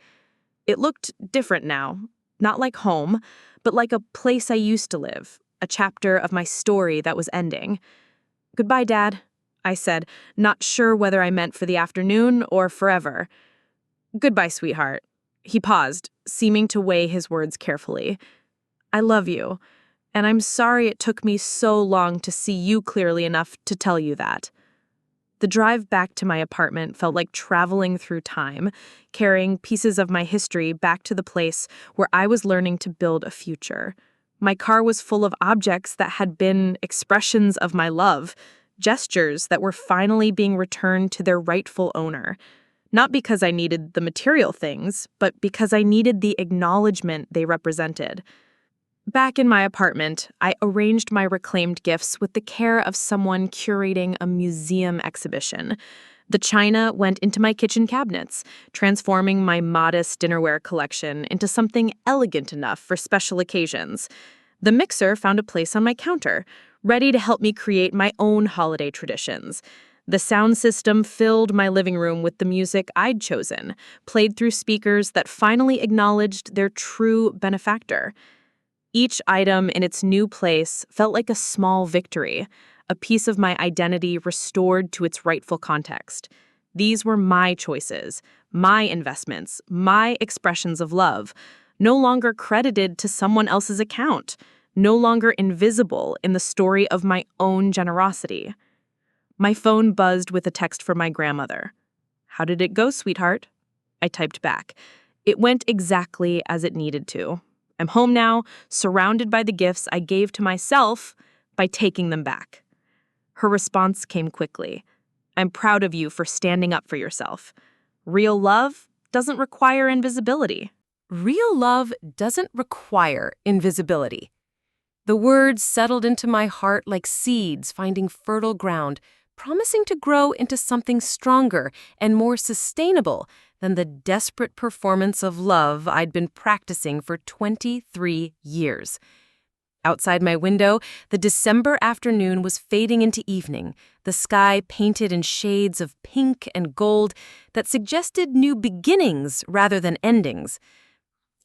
It looked different now, not like home, but like a place I used to live, a chapter of my story that was ending. "Goodbye, Dad," I said, not sure whether I meant for the afternoon or forever. "Goodbye, sweetheart." He paused, seeming to weigh his words carefully. "I love you, and I'm sorry it took me so long to see you clearly enough to tell you that." The drive back to my apartment felt like traveling through time, carrying pieces of my history back to the place where I was learning to build a future. My car was full of objects that had been expressions of my love, gestures that were finally being returned to their rightful owner. Not because I needed the material things, but because I needed the acknowledgement they represented. Back in my apartment, I arranged my reclaimed gifts with the care of someone curating a museum exhibition. The china went into my kitchen cabinets, transforming my modest dinnerware collection into something elegant enough for special occasions. The mixer found a place on my counter, ready to help me create my own holiday traditions. The sound system filled my living room with the music I'd chosen, played through speakers that finally acknowledged their true benefactor. Each item in its new place felt like a small victory, a piece of my identity restored to its rightful context. These were my choices, my investments, my expressions of love, no longer credited to someone else's account, no longer invisible in the story of my own generosity. My phone buzzed with a text from my grandmother. "How did it go, sweetheart?" I typed back. It went exactly as it needed to. I'm home now, surrounded by the gifts I gave to myself by taking them back. Her response came quickly. "I'm proud of you for standing up for yourself. Real love doesn't require invisibility." Real love doesn't require invisibility. The words settled into my heart like seeds finding fertile ground, promising to grow into something stronger and more sustainable than the desperate performance of love I'd been practicing for 23 years. Outside my window, the December afternoon was fading into evening, the sky painted in shades of pink and gold that suggested new beginnings rather than endings.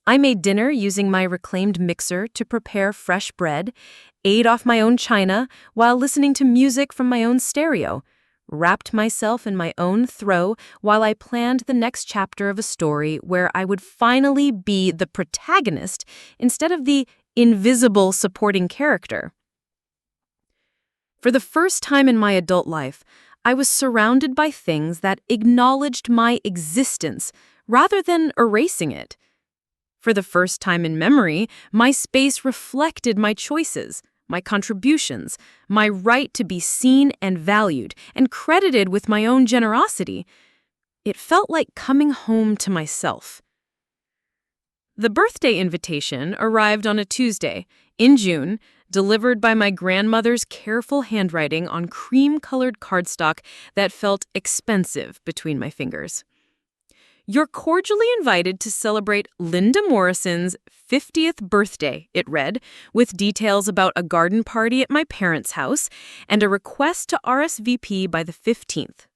I made dinner using my reclaimed mixer to prepare fresh bread, ate off my own china while listening to music from my own stereo, wrapped myself in my own throw while I planned the next chapter of a story where I would finally be the protagonist instead of the invisible supporting character. For the first time in my adult life, I was surrounded by things that acknowledged my existence rather than erasing it. For the first time in memory, my space reflected my choices, my contributions, my right to be seen and valued and credited with my own generosity. It felt like coming home to myself. The birthday invitation arrived on a Tuesday, in June, delivered by my grandmother's careful handwriting on cream-colored cardstock that felt expensive between my fingers. "You're cordially invited to celebrate Linda Morrison's 50th birthday," it read, with details about a garden party at my parents' house and a request to RSVP by the 15th.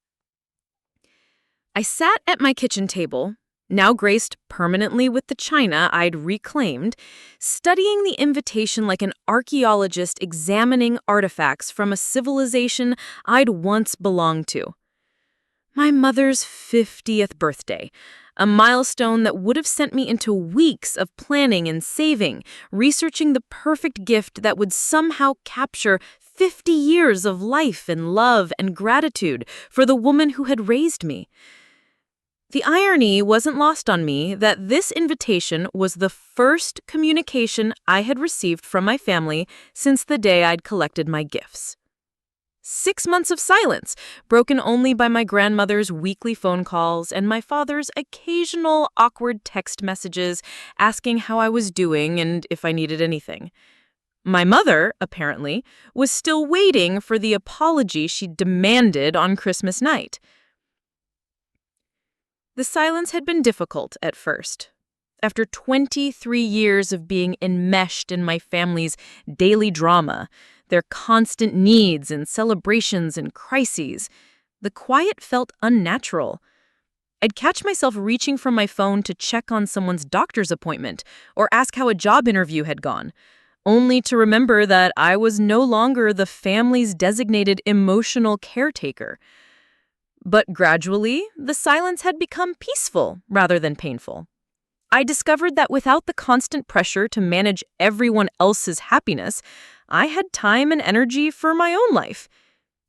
I sat at my kitchen table, now graced permanently with the china I'd reclaimed, studying the invitation like an archaeologist examining artifacts from a civilization I'd once belonged to. My mother's 50th birthday, a milestone that would have sent me into weeks of planning and saving, researching the perfect gift that would somehow capture 50 years of life and love and gratitude for the woman who had raised me. The irony wasn't lost on me that this invitation was the first communication I had received from my family since the day I'd collected my gifts. 6 months of silence, broken only by my grandmother's weekly phone calls and my father's occasional awkward text messages asking how I was doing and if I needed anything. My mother, apparently, was still waiting for the apology she demanded on Christmas night. The silence had been difficult at first. After 23 years of being enmeshed in my family's daily drama, their constant needs and celebrations and crises, the quiet felt unnatural. I'd catch myself reaching for my phone to check on someone's doctor's appointment or ask how a job interview had gone, only to remember that I was no longer the family's designated emotional caretaker. But gradually, the silence had become peaceful rather than painful. I discovered that without the constant pressure to manage everyone else's happiness, I had time and energy for my own life.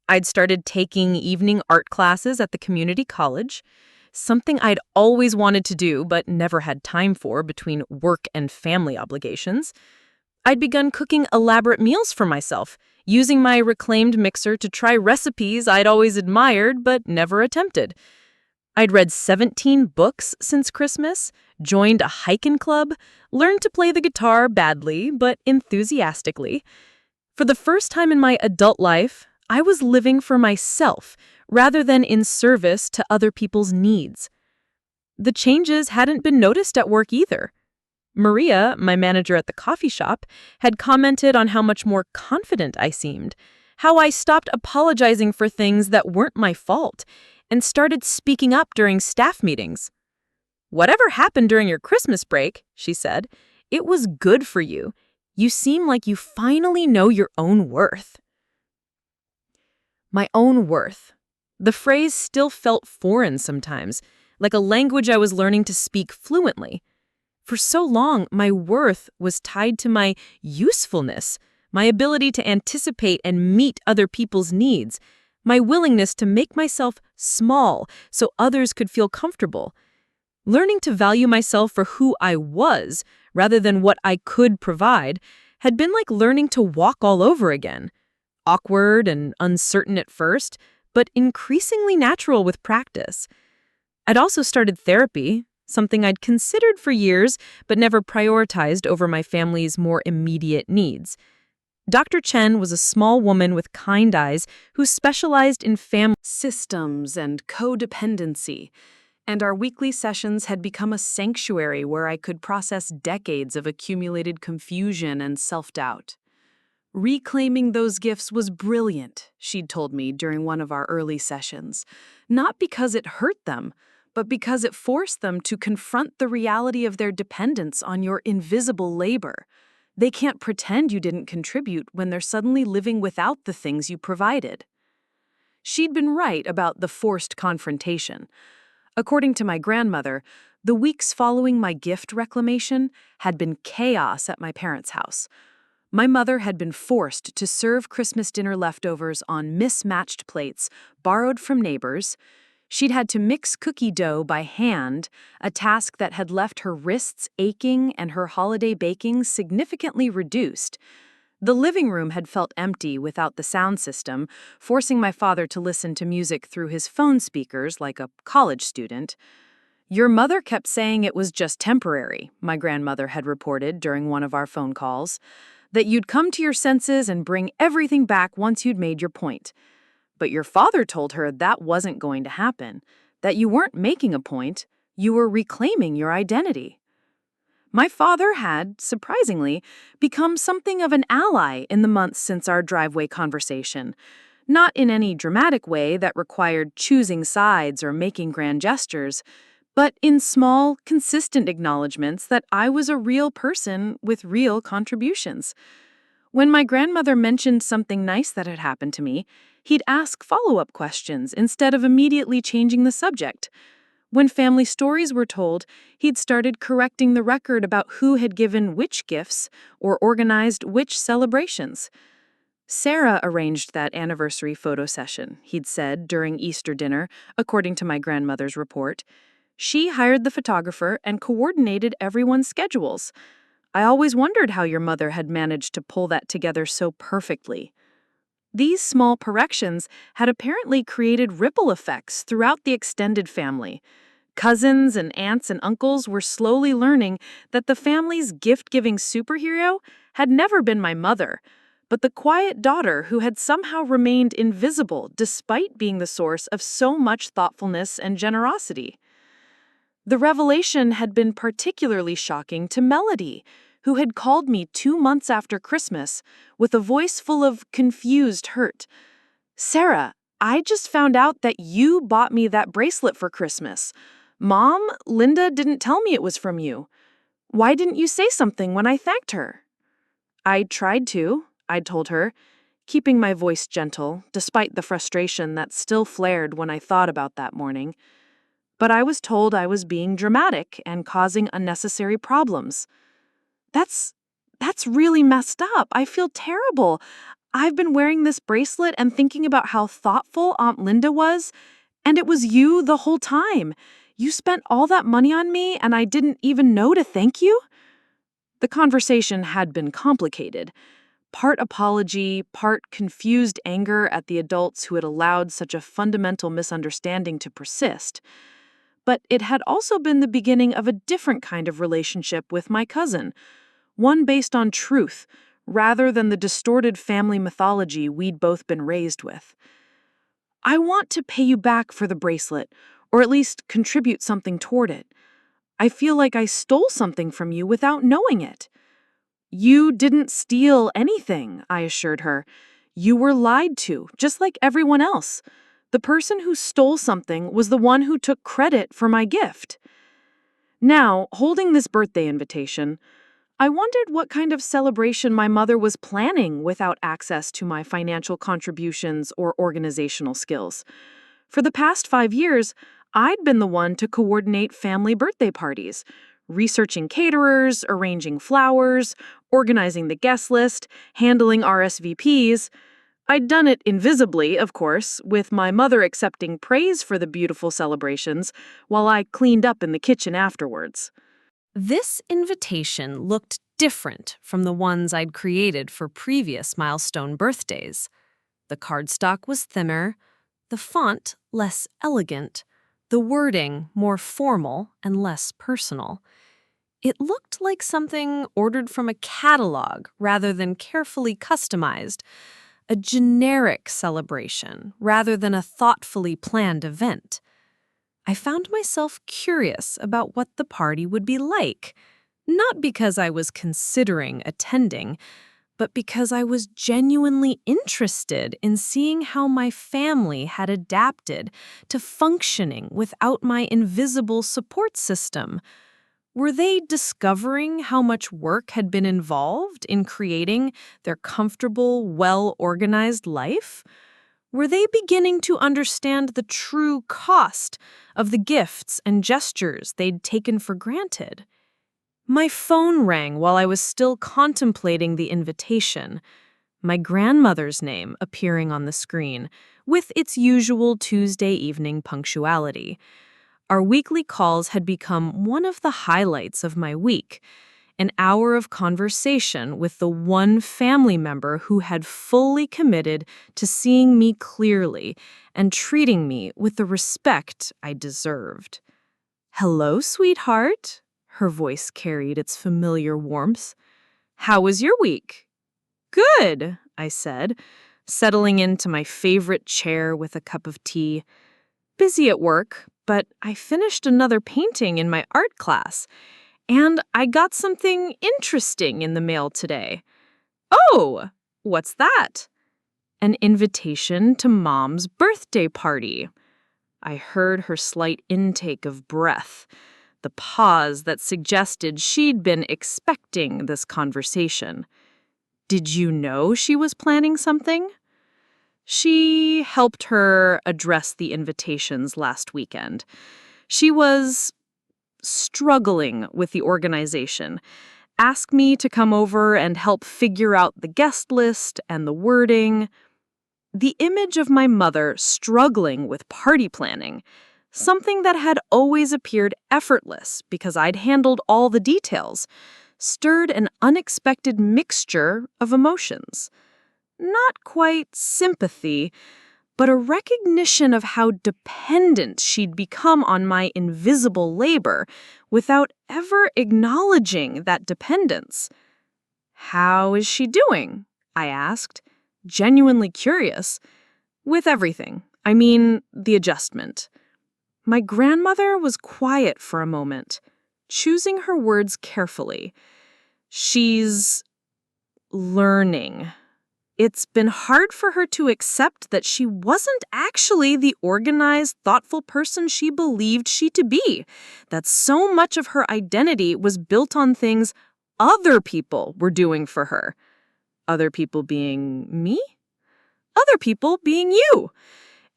I'd started taking evening art classes at the community college, something I'd always wanted to do but never had time for between work and family obligations. I'd begun cooking elaborate meals for myself, using my reclaimed mixer to try recipes I'd always admired but never attempted. I'd read 17 books since Christmas, joined a hiking club, learned to play the guitar badly but enthusiastically. For the first time in my adult life, I was living for myself rather than in service to other people's needs. The changes hadn't been noticed at work either. Maria, my manager at the coffee shop, had commented on how much more confident I seemed, how I stopped apologizing for things that weren't my fault, and started speaking up during staff meetings. "Whatever happened during your Christmas break," she said, "it was good for you. You seem like you finally know your own worth." My own worth. The phrase still felt foreign sometimes, like a language I was learning to speak fluently. For so long, my worth was tied to my usefulness, my ability to anticipate and meet other people's needs, my willingness to make myself small so others could feel comfortable. Learning to value myself for who I was, rather than what I could provide, had been like learning to walk all over again. Awkward and uncertain at first, but increasingly natural with practice. I'd also started therapy, something I'd considered for years but never prioritized over my family's more immediate needs. Dr. Chen was a small woman with kind eyes who specialized in family systems and codependency, and our weekly sessions had become a sanctuary where I could process decades of accumulated confusion and self-doubt. Reclaiming those gifts was brilliant, she'd told me during one of our early sessions, not because it hurt them, but because it forced them to confront the reality of their dependence on your invisible labor. They can't pretend you didn't contribute when they're suddenly living without the things you provided. She'd been right about the forced confrontation. According to my grandmother, the weeks following my gift reclamation had been chaos at my parents' house. My mother had been forced to serve Christmas dinner leftovers on mismatched plates borrowed from neighbors. She'd had to mix cookie dough by hand, a task that had left her wrists aching and her holiday baking significantly reduced. The living room had felt empty without the sound system, forcing my father to listen to music through his phone speakers like a college student. "Your mother kept saying it was just temporary," my grandmother had reported during one of our phone calls, "that you'd come to your senses and bring everything back once you'd made your point. But your father told her that wasn't going to happen, that you weren't making a point, you were reclaiming your identity." My father had, surprisingly, become something of an ally in the months since our driveway conversation, not in any dramatic way that required choosing sides or making grand gestures, but in small, consistent acknowledgments that I was a real person with real contributions. When my grandmother mentioned something nice that had happened to me, he'd ask follow-up questions instead of immediately changing the subject. When family stories were told, he'd started correcting the record about who had given which gifts or organized which celebrations. Sarah arranged that anniversary photo session, he'd said during Easter dinner, according to my grandmother's report. She hired the photographer and coordinated everyone's schedules. I always wondered how your mother had managed to pull that together so perfectly. These small corrections had apparently created ripple effects throughout the extended family. Cousins and aunts and uncles were slowly learning that the family's gift-giving superhero had never been my mother, but the quiet daughter who had somehow remained invisible despite being the source of so much thoughtfulness and generosity. The revelation had been particularly shocking to Melody, who had called me 2 months after Christmas with a voice full of confused hurt. "Sarah, I just found out that you bought me that bracelet for Christmas. Mom, Linda didn't tell me it was from you. Why didn't you say something when I thanked her?" "I tried to," I'd told her, keeping my voice gentle, despite the frustration that still flared when I thought about that morning. But I was told I was being dramatic and causing unnecessary problems. That's really messed up. I feel terrible. I've been wearing this bracelet and thinking about how thoughtful Aunt Linda was, and it was you the whole time. You spent all that money on me, and I didn't even know to thank you? The conversation had been complicated. Part apology, part confused anger at the adults who had allowed such a fundamental misunderstanding to persist. But it had also been the beginning of a different kind of relationship with my cousin, one based on truth, rather than the distorted family mythology we'd both been raised with. "I want to pay you back for the bracelet, or at least contribute something toward it. I feel like I stole something from you without knowing it." "You didn't steal anything," I assured her. "You were lied to, just like everyone else. The person who stole something was the one who took credit for my gift." Now, holding this birthday invitation, I wondered what kind of celebration my mother was planning without access to my financial contributions or organizational skills. For the past 5 years, I'd been the one to coordinate family birthday parties, researching caterers, arranging flowers, organizing the guest list, handling RSVPs. I'd done it invisibly, of course, with my mother accepting praise for the beautiful celebrations while I cleaned up in the kitchen afterwards. This invitation looked different from the ones I'd created for previous milestone birthdays. The cardstock was thinner, the font less elegant, the wording more formal and less personal. It looked like something ordered from a catalog rather than carefully customized, a generic celebration rather than a thoughtfully planned event. I found myself curious about what the party would be like, not because I was considering attending, but because I was genuinely interested in seeing how my family had adapted to functioning without my invisible support system. Were they discovering how much work had been involved in creating their comfortable, well-organized life? Were they beginning to understand the true cost of the gifts and gestures they'd taken for granted? My phone rang while I was still contemplating the invitation, my grandmother's name appearing on the screen, with its usual Tuesday evening punctuality. Our weekly calls had become one of the highlights of my week, an hour of conversation with the one family member who had fully committed to seeing me clearly and treating me with the respect I deserved. "Hello, sweetheart." Her voice carried its familiar warmth. "How was your week?" "Good," I said, settling into my favorite chair with a cup of tea. "Busy at work, but I finished another painting in my art class, and I got something interesting in the mail today." "Oh, what's that?" "An invitation to Mom's birthday party." I heard her slight intake of breath, the pause that suggested she'd been expecting this conversation. Did you know she was planning something? She helped her address the invitations last weekend. She was struggling with the organization. Asked me to come over and help figure out the guest list and the wording. The image of my mother struggling with party planning, something that had always appeared effortless because I'd handled all the details, stirred an unexpected mixture of emotions. Not quite sympathy, but a recognition of how dependent she'd become on my invisible labor without ever acknowledging that dependence. "How is she doing?" I asked, genuinely curious. "With everything. I mean, the adjustment." My grandmother was quiet for a moment, choosing her words carefully. "She's learning." It's been hard for her to accept that she wasn't actually the organized, thoughtful person she believed she to be, that so much of her identity was built on things other people were doing for her. Other people being me? Other people being you.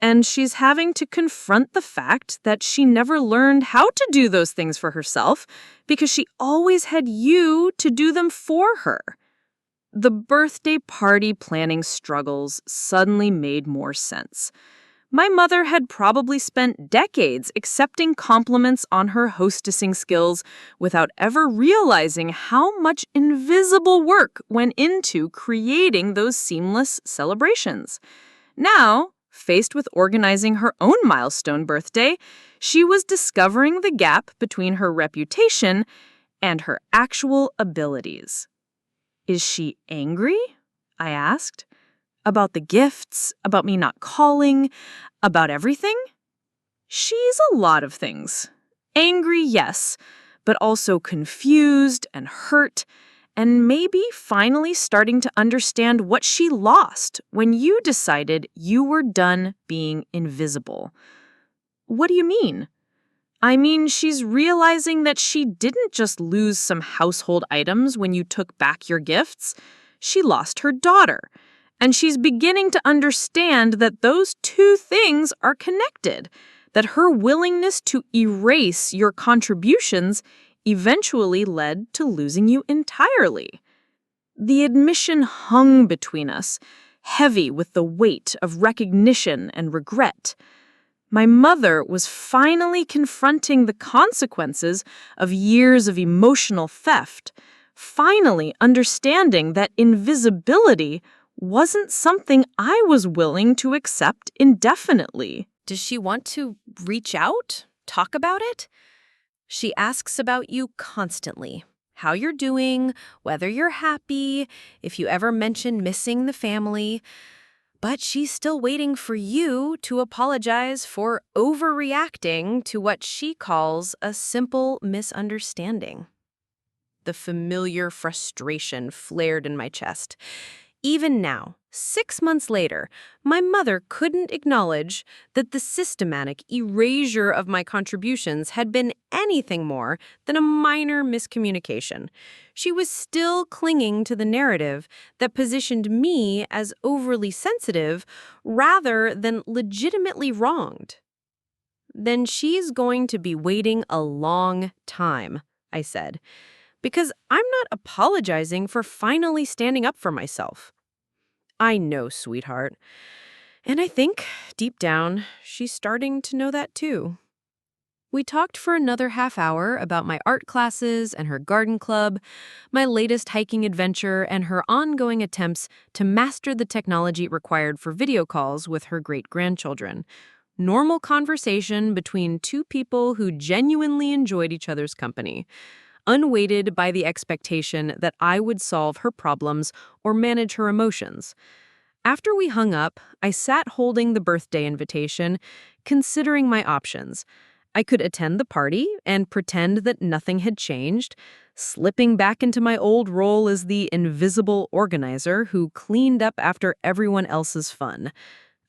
And she's having to confront the fact that she never learned how to do those things for herself because she always had you to do them for her. The birthday party planning struggles suddenly made more sense. My mother had probably spent decades accepting compliments on her hostessing skills without ever realizing how much invisible work went into creating those seamless celebrations. Now, faced with organizing her own milestone birthday, she was discovering the gap between her reputation and her actual abilities. "Is she angry?" I asked. "About the gifts? About me not calling? About everything?" "She's a lot of things. Angry, yes, but also confused and hurt, and maybe finally starting to understand what she lost when you decided you were done being invisible." "What do you mean?" "I mean, she's realizing that she didn't just lose some household items when you took back your gifts. She lost her daughter. And she's beginning to understand that those two things are connected, that her willingness to erase your contributions eventually led to losing you entirely." The admission hung between us, heavy with the weight of recognition and regret. My mother was finally confronting the consequences of years of emotional theft, finally understanding that invisibility wasn't something I was willing to accept indefinitely. Does she want to reach out? Talk about it? She asks about you constantly. How you're doing, whether you're happy, if you ever mention missing the family. But she's still waiting for you to apologize for overreacting to what she calls a simple misunderstanding. The familiar frustration flared in my chest. Even now, 6 months later, my mother couldn't acknowledge that the systematic erasure of my contributions had been anything more than a minor miscommunication. She was still clinging to the narrative that positioned me as overly sensitive rather than legitimately wronged. "Then she's going to be waiting a long time," I said, "because I'm not apologizing for finally standing up for myself." "I know, sweetheart. And I think, deep down, she's starting to know that too." We talked for another half hour about my art classes and her garden club, my latest hiking adventure, and her ongoing attempts to master the technology required for video calls with her great-grandchildren. Normal conversation between two people who genuinely enjoyed each other's company, unweighted by the expectation that I would solve her problems or manage her emotions. After we hung up, I sat holding the birthday invitation, considering my options. I could attend the party and pretend that nothing had changed, slipping back into my old role as the invisible organizer who cleaned up after everyone else's fun.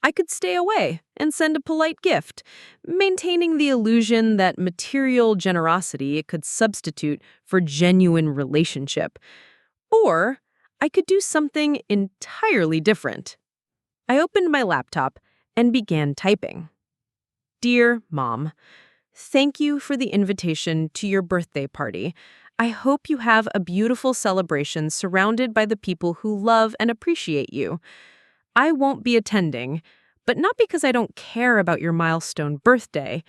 I could stay away and send a polite gift, maintaining the illusion that material generosity could substitute for genuine relationship. Or I could do something entirely different. I opened my laptop and began typing. Dear Mom, thank you for the invitation to your birthday party. I hope you have a beautiful celebration surrounded by the people who love and appreciate you. I won't be attending, but not because I don't care about your milestone birthday.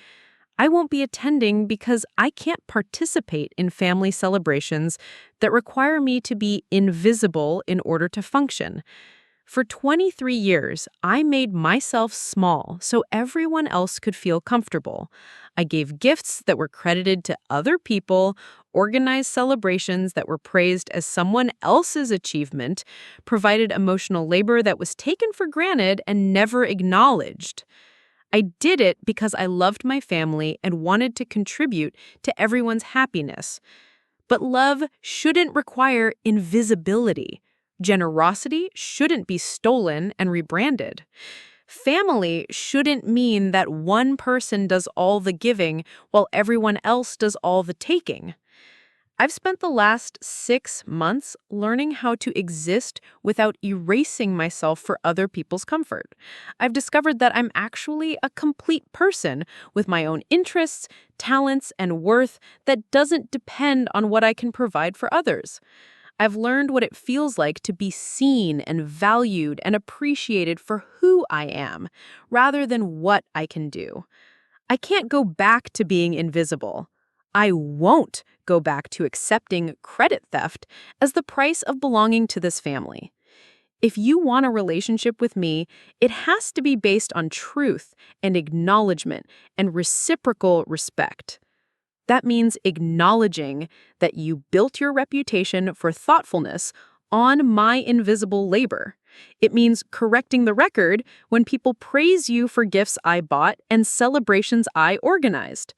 I won't be attending because I can't participate in family celebrations that require me to be invisible in order to function. For 23 years, I made myself small so everyone else could feel comfortable. I gave gifts that were credited to other people, organized celebrations that were praised as someone else's achievement, provided emotional labor that was taken for granted and never acknowledged. I did it because I loved my family and wanted to contribute to everyone's happiness. But love shouldn't require invisibility. Generosity shouldn't be stolen and rebranded. Family shouldn't mean that one person does all the giving while everyone else does all the taking. I've spent the last 6 months learning how to exist without erasing myself for other people's comfort. I've discovered that I'm actually a complete person with my own interests, talents, and worth that doesn't depend on what I can provide for others. I've learned what it feels like to be seen and valued and appreciated for who I am, rather than what I can do. I can't go back to being invisible. I won't go back to accepting credit theft as the price of belonging to this family. If you want a relationship with me, it has to be based on truth and acknowledgement and reciprocal respect. That means acknowledging that you built your reputation for thoughtfulness on my invisible labor. It means correcting the record when people praise you for gifts I bought and celebrations I organized.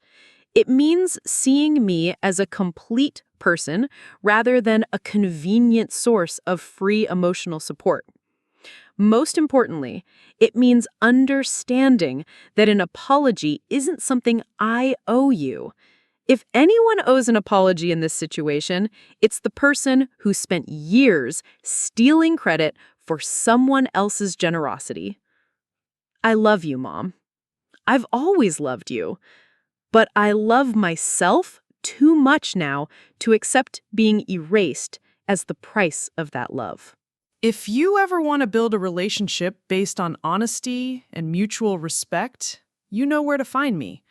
It means seeing me as a complete person rather than a convenient source of free emotional support. Most importantly, it means understanding that an apology isn't something I owe you. If anyone owes an apology in this situation, it's the person who spent years stealing credit for someone else's generosity. I love you, Mom. I've always loved you. But I love myself too much now to accept being erased as the price of that love. If you ever want to build a relationship based on honesty and mutual respect, you know where to find me.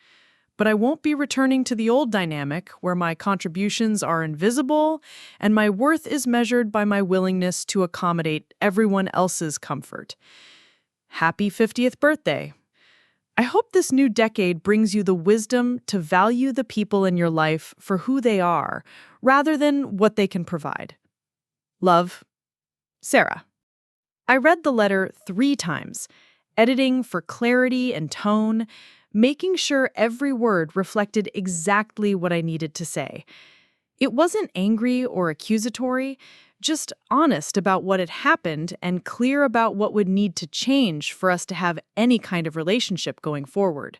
But I won't be returning to the old dynamic where my contributions are invisible and my worth is measured by my willingness to accommodate everyone else's comfort. Happy 50th birthday. I hope this new decade brings you the wisdom to value the people in your life for who they are, rather than what they can provide. Love, Sarah. I read the letter 3 times, editing for clarity and tone, making sure every word reflected exactly what I needed to say. It wasn't angry or accusatory, just honest about what had happened and clear about what would need to change for us to have any kind of relationship going forward.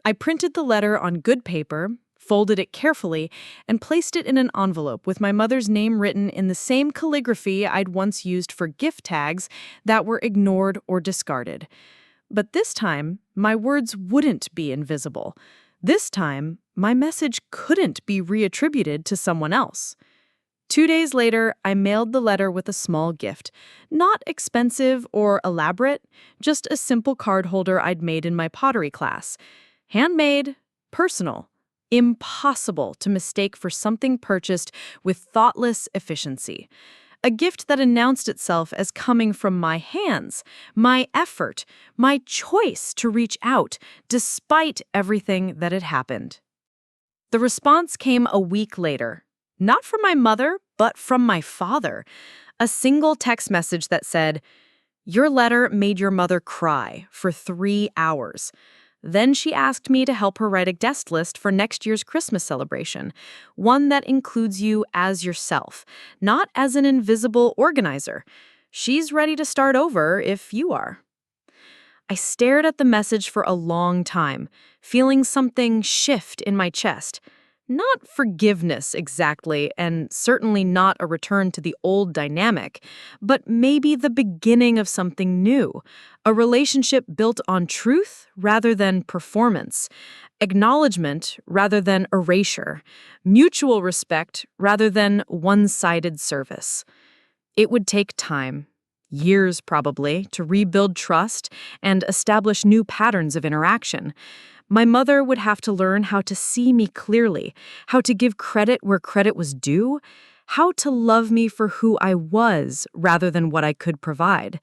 I printed the letter on good paper, folded it carefully, and placed it in an envelope with my mother's name written in the same calligraphy I'd once used for gift tags that were ignored or discarded. But this time, my words wouldn't be invisible. This time, my message couldn't be reattributed to someone else. 2 days later, I mailed the letter with a small gift. Not expensive or elaborate, just a simple card holder I'd made in my pottery class. Handmade, personal, impossible to mistake for something purchased with thoughtless efficiency. A gift that announced itself as coming from my hands, my effort, my choice to reach out, despite everything that had happened. The response came a week later. Not from my mother, but from my father. A single text message that said, "Your letter made your mother cry for 3 hours." Then she asked me to help her write a guest list for next year's Christmas celebration, one that includes you as yourself, not as an invisible organizer. She's ready to start over if you are. I stared at the message for a long time, feeling something shift in my chest. Not forgiveness exactly, and certainly not a return to the old dynamic, but maybe the beginning of something new, a relationship built on truth rather than performance, acknowledgement rather than erasure, mutual respect rather than one-sided service. It would take time, years probably, to rebuild trust and establish new patterns of interaction. My mother would have to learn how to see me clearly, how to give credit where credit was due, how to love me for who I was rather than what I could provide.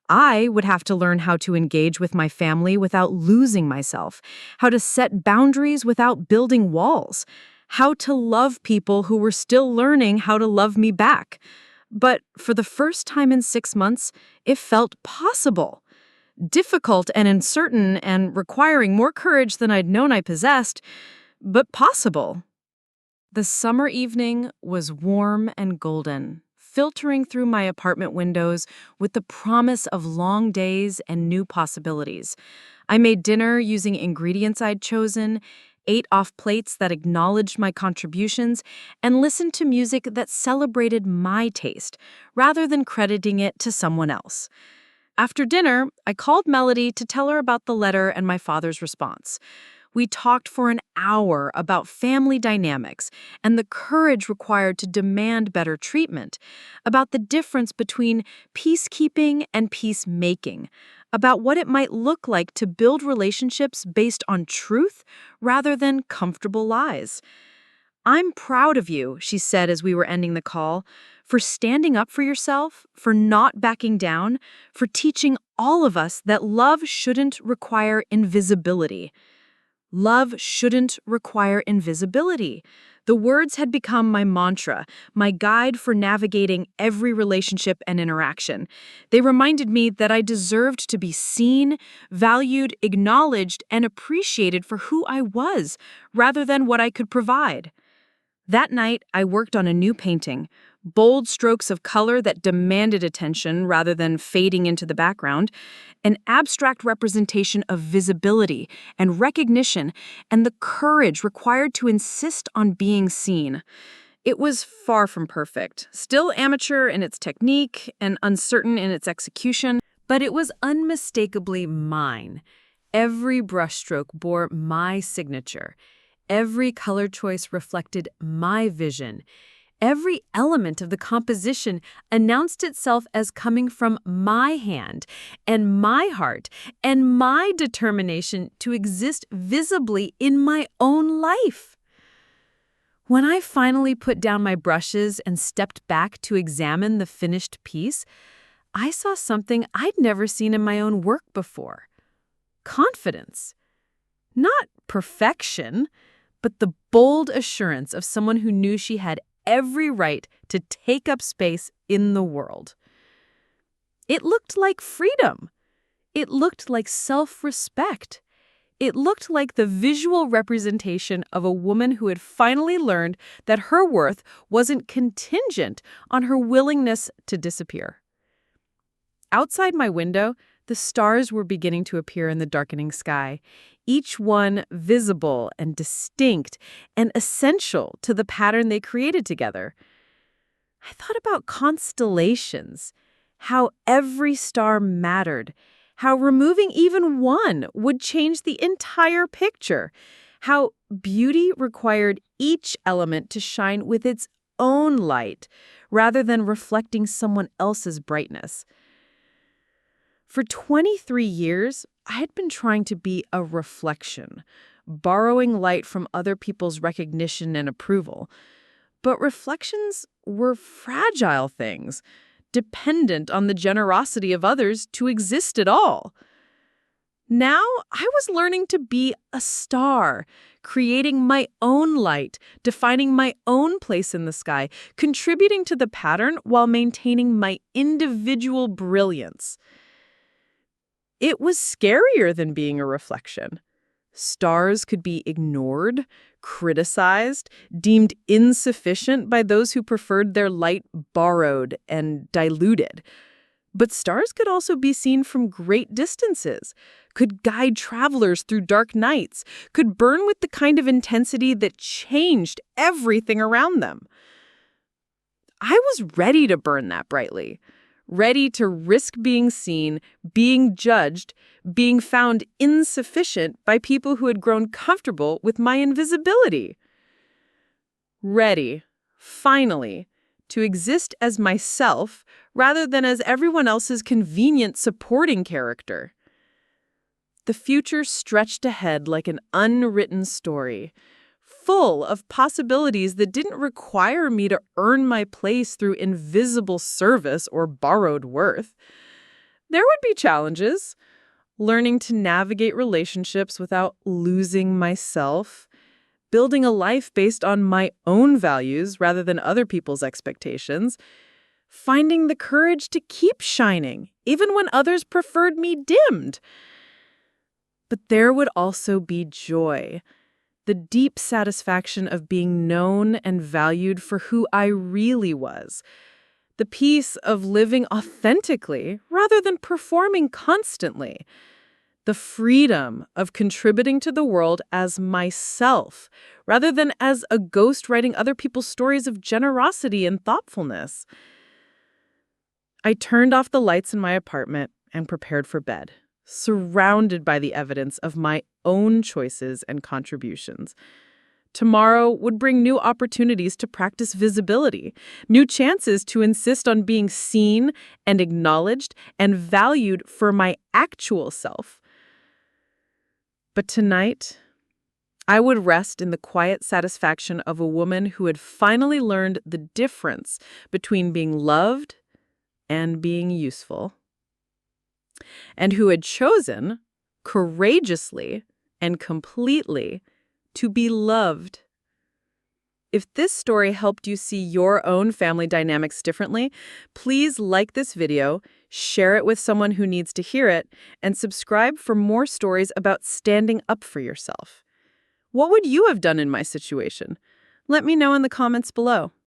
I would have to learn how to engage with my family without losing myself, how to set boundaries without building walls, how to love people who were still learning how to love me back. But for the first time in 6 months, it felt possible. Difficult and uncertain and requiring more courage than I'd known I possessed, but possible. The summer evening was warm and golden, filtering through my apartment windows with the promise of long days and new possibilities. I made dinner using ingredients I'd chosen, ate off plates that acknowledged my contributions, and listened to music that celebrated my taste, rather than crediting it to someone else. After dinner, I called Melody to tell her about the letter and my father's response. We talked for an hour about family dynamics and the courage required to demand better treatment, about the difference between peacekeeping and peacemaking, about what it might look like to build relationships based on truth rather than comfortable lies. "I'm proud of you," she said as we were ending the call, "for standing up for yourself, for not backing down, for teaching all of us that love shouldn't require invisibility." Love shouldn't require invisibility. The words had become my mantra, my guide for navigating every relationship and interaction. They reminded me that I deserved to be seen, valued, acknowledged, and appreciated for who I was, rather than what I could provide. That night, I worked on a new painting, bold strokes of color that demanded attention rather than fading into the background, an abstract representation of visibility and recognition and the courage required to insist on being seen. It was far from perfect, still amateur in its technique and uncertain in its execution, but it was unmistakably mine. Every brushstroke bore my signature. Every color choice reflected my vision. Every element of the composition announced itself as coming from my hand and my heart and my determination to exist visibly in my own life. When I finally put down my brushes and stepped back to examine the finished piece, I saw something I'd never seen in my own work before. Confidence. Not perfection, but the bold assurance of someone who knew she had every right to take up space in the world. It looked like freedom. It looked like self-respect. It looked like the visual representation of a woman who had finally learned that her worth wasn't contingent on her willingness to disappear. Outside my window, the stars were beginning to appear in the darkening sky, each one visible and distinct and essential to the pattern they created together. I thought about constellations, how every star mattered, how removing even one would change the entire picture, how beauty required each element to shine with its own light rather than reflecting someone else's brightness. For 23 years, I had been trying to be a reflection, borrowing light from other people's recognition and approval. But reflections were fragile things, dependent on the generosity of others to exist at all. Now, I was learning to be a star, creating my own light, defining my own place in the sky, contributing to the pattern while maintaining my individual brilliance. It was scarier than being a reflection. Stars could be ignored, criticized, deemed insufficient by those who preferred their light borrowed and diluted. But stars could also be seen from great distances, could guide travelers through dark nights, could burn with the kind of intensity that changed everything around them. I was ready to burn that brightly, ready to risk being seen, being judged, being found insufficient by people who had grown comfortable with my invisibility. Ready, finally, to exist as myself rather than as everyone else's convenient supporting character. The future stretched ahead like an unwritten story, full of possibilities that didn't require me to earn my place through invisible service or borrowed worth. There would be challenges, learning to navigate relationships without losing myself, building a life based on my own values rather than other people's expectations, finding the courage to keep shining, even when others preferred me dimmed. But there would also be joy, the deep satisfaction of being known and valued for who I really was, the peace of living authentically rather than performing constantly, the freedom of contributing to the world as myself rather than as a ghost writing other people's stories of generosity and thoughtfulness. I turned off the lights in my apartment and prepared for bed, surrounded by the evidence of my own choices and contributions. Tomorrow would bring new opportunities to practice visibility, new chances to insist on being seen and acknowledged and valued for my actual self. But tonight, I would rest in the quiet satisfaction of a woman who had finally learned the difference between being loved and being useful, and who had chosen, courageously and completely, to be loved. If this story helped you see your own family dynamics differently, please like this video, share it with someone who needs to hear it, and subscribe for more stories about standing up for yourself. What would you have done in my situation? Let me know in the comments below.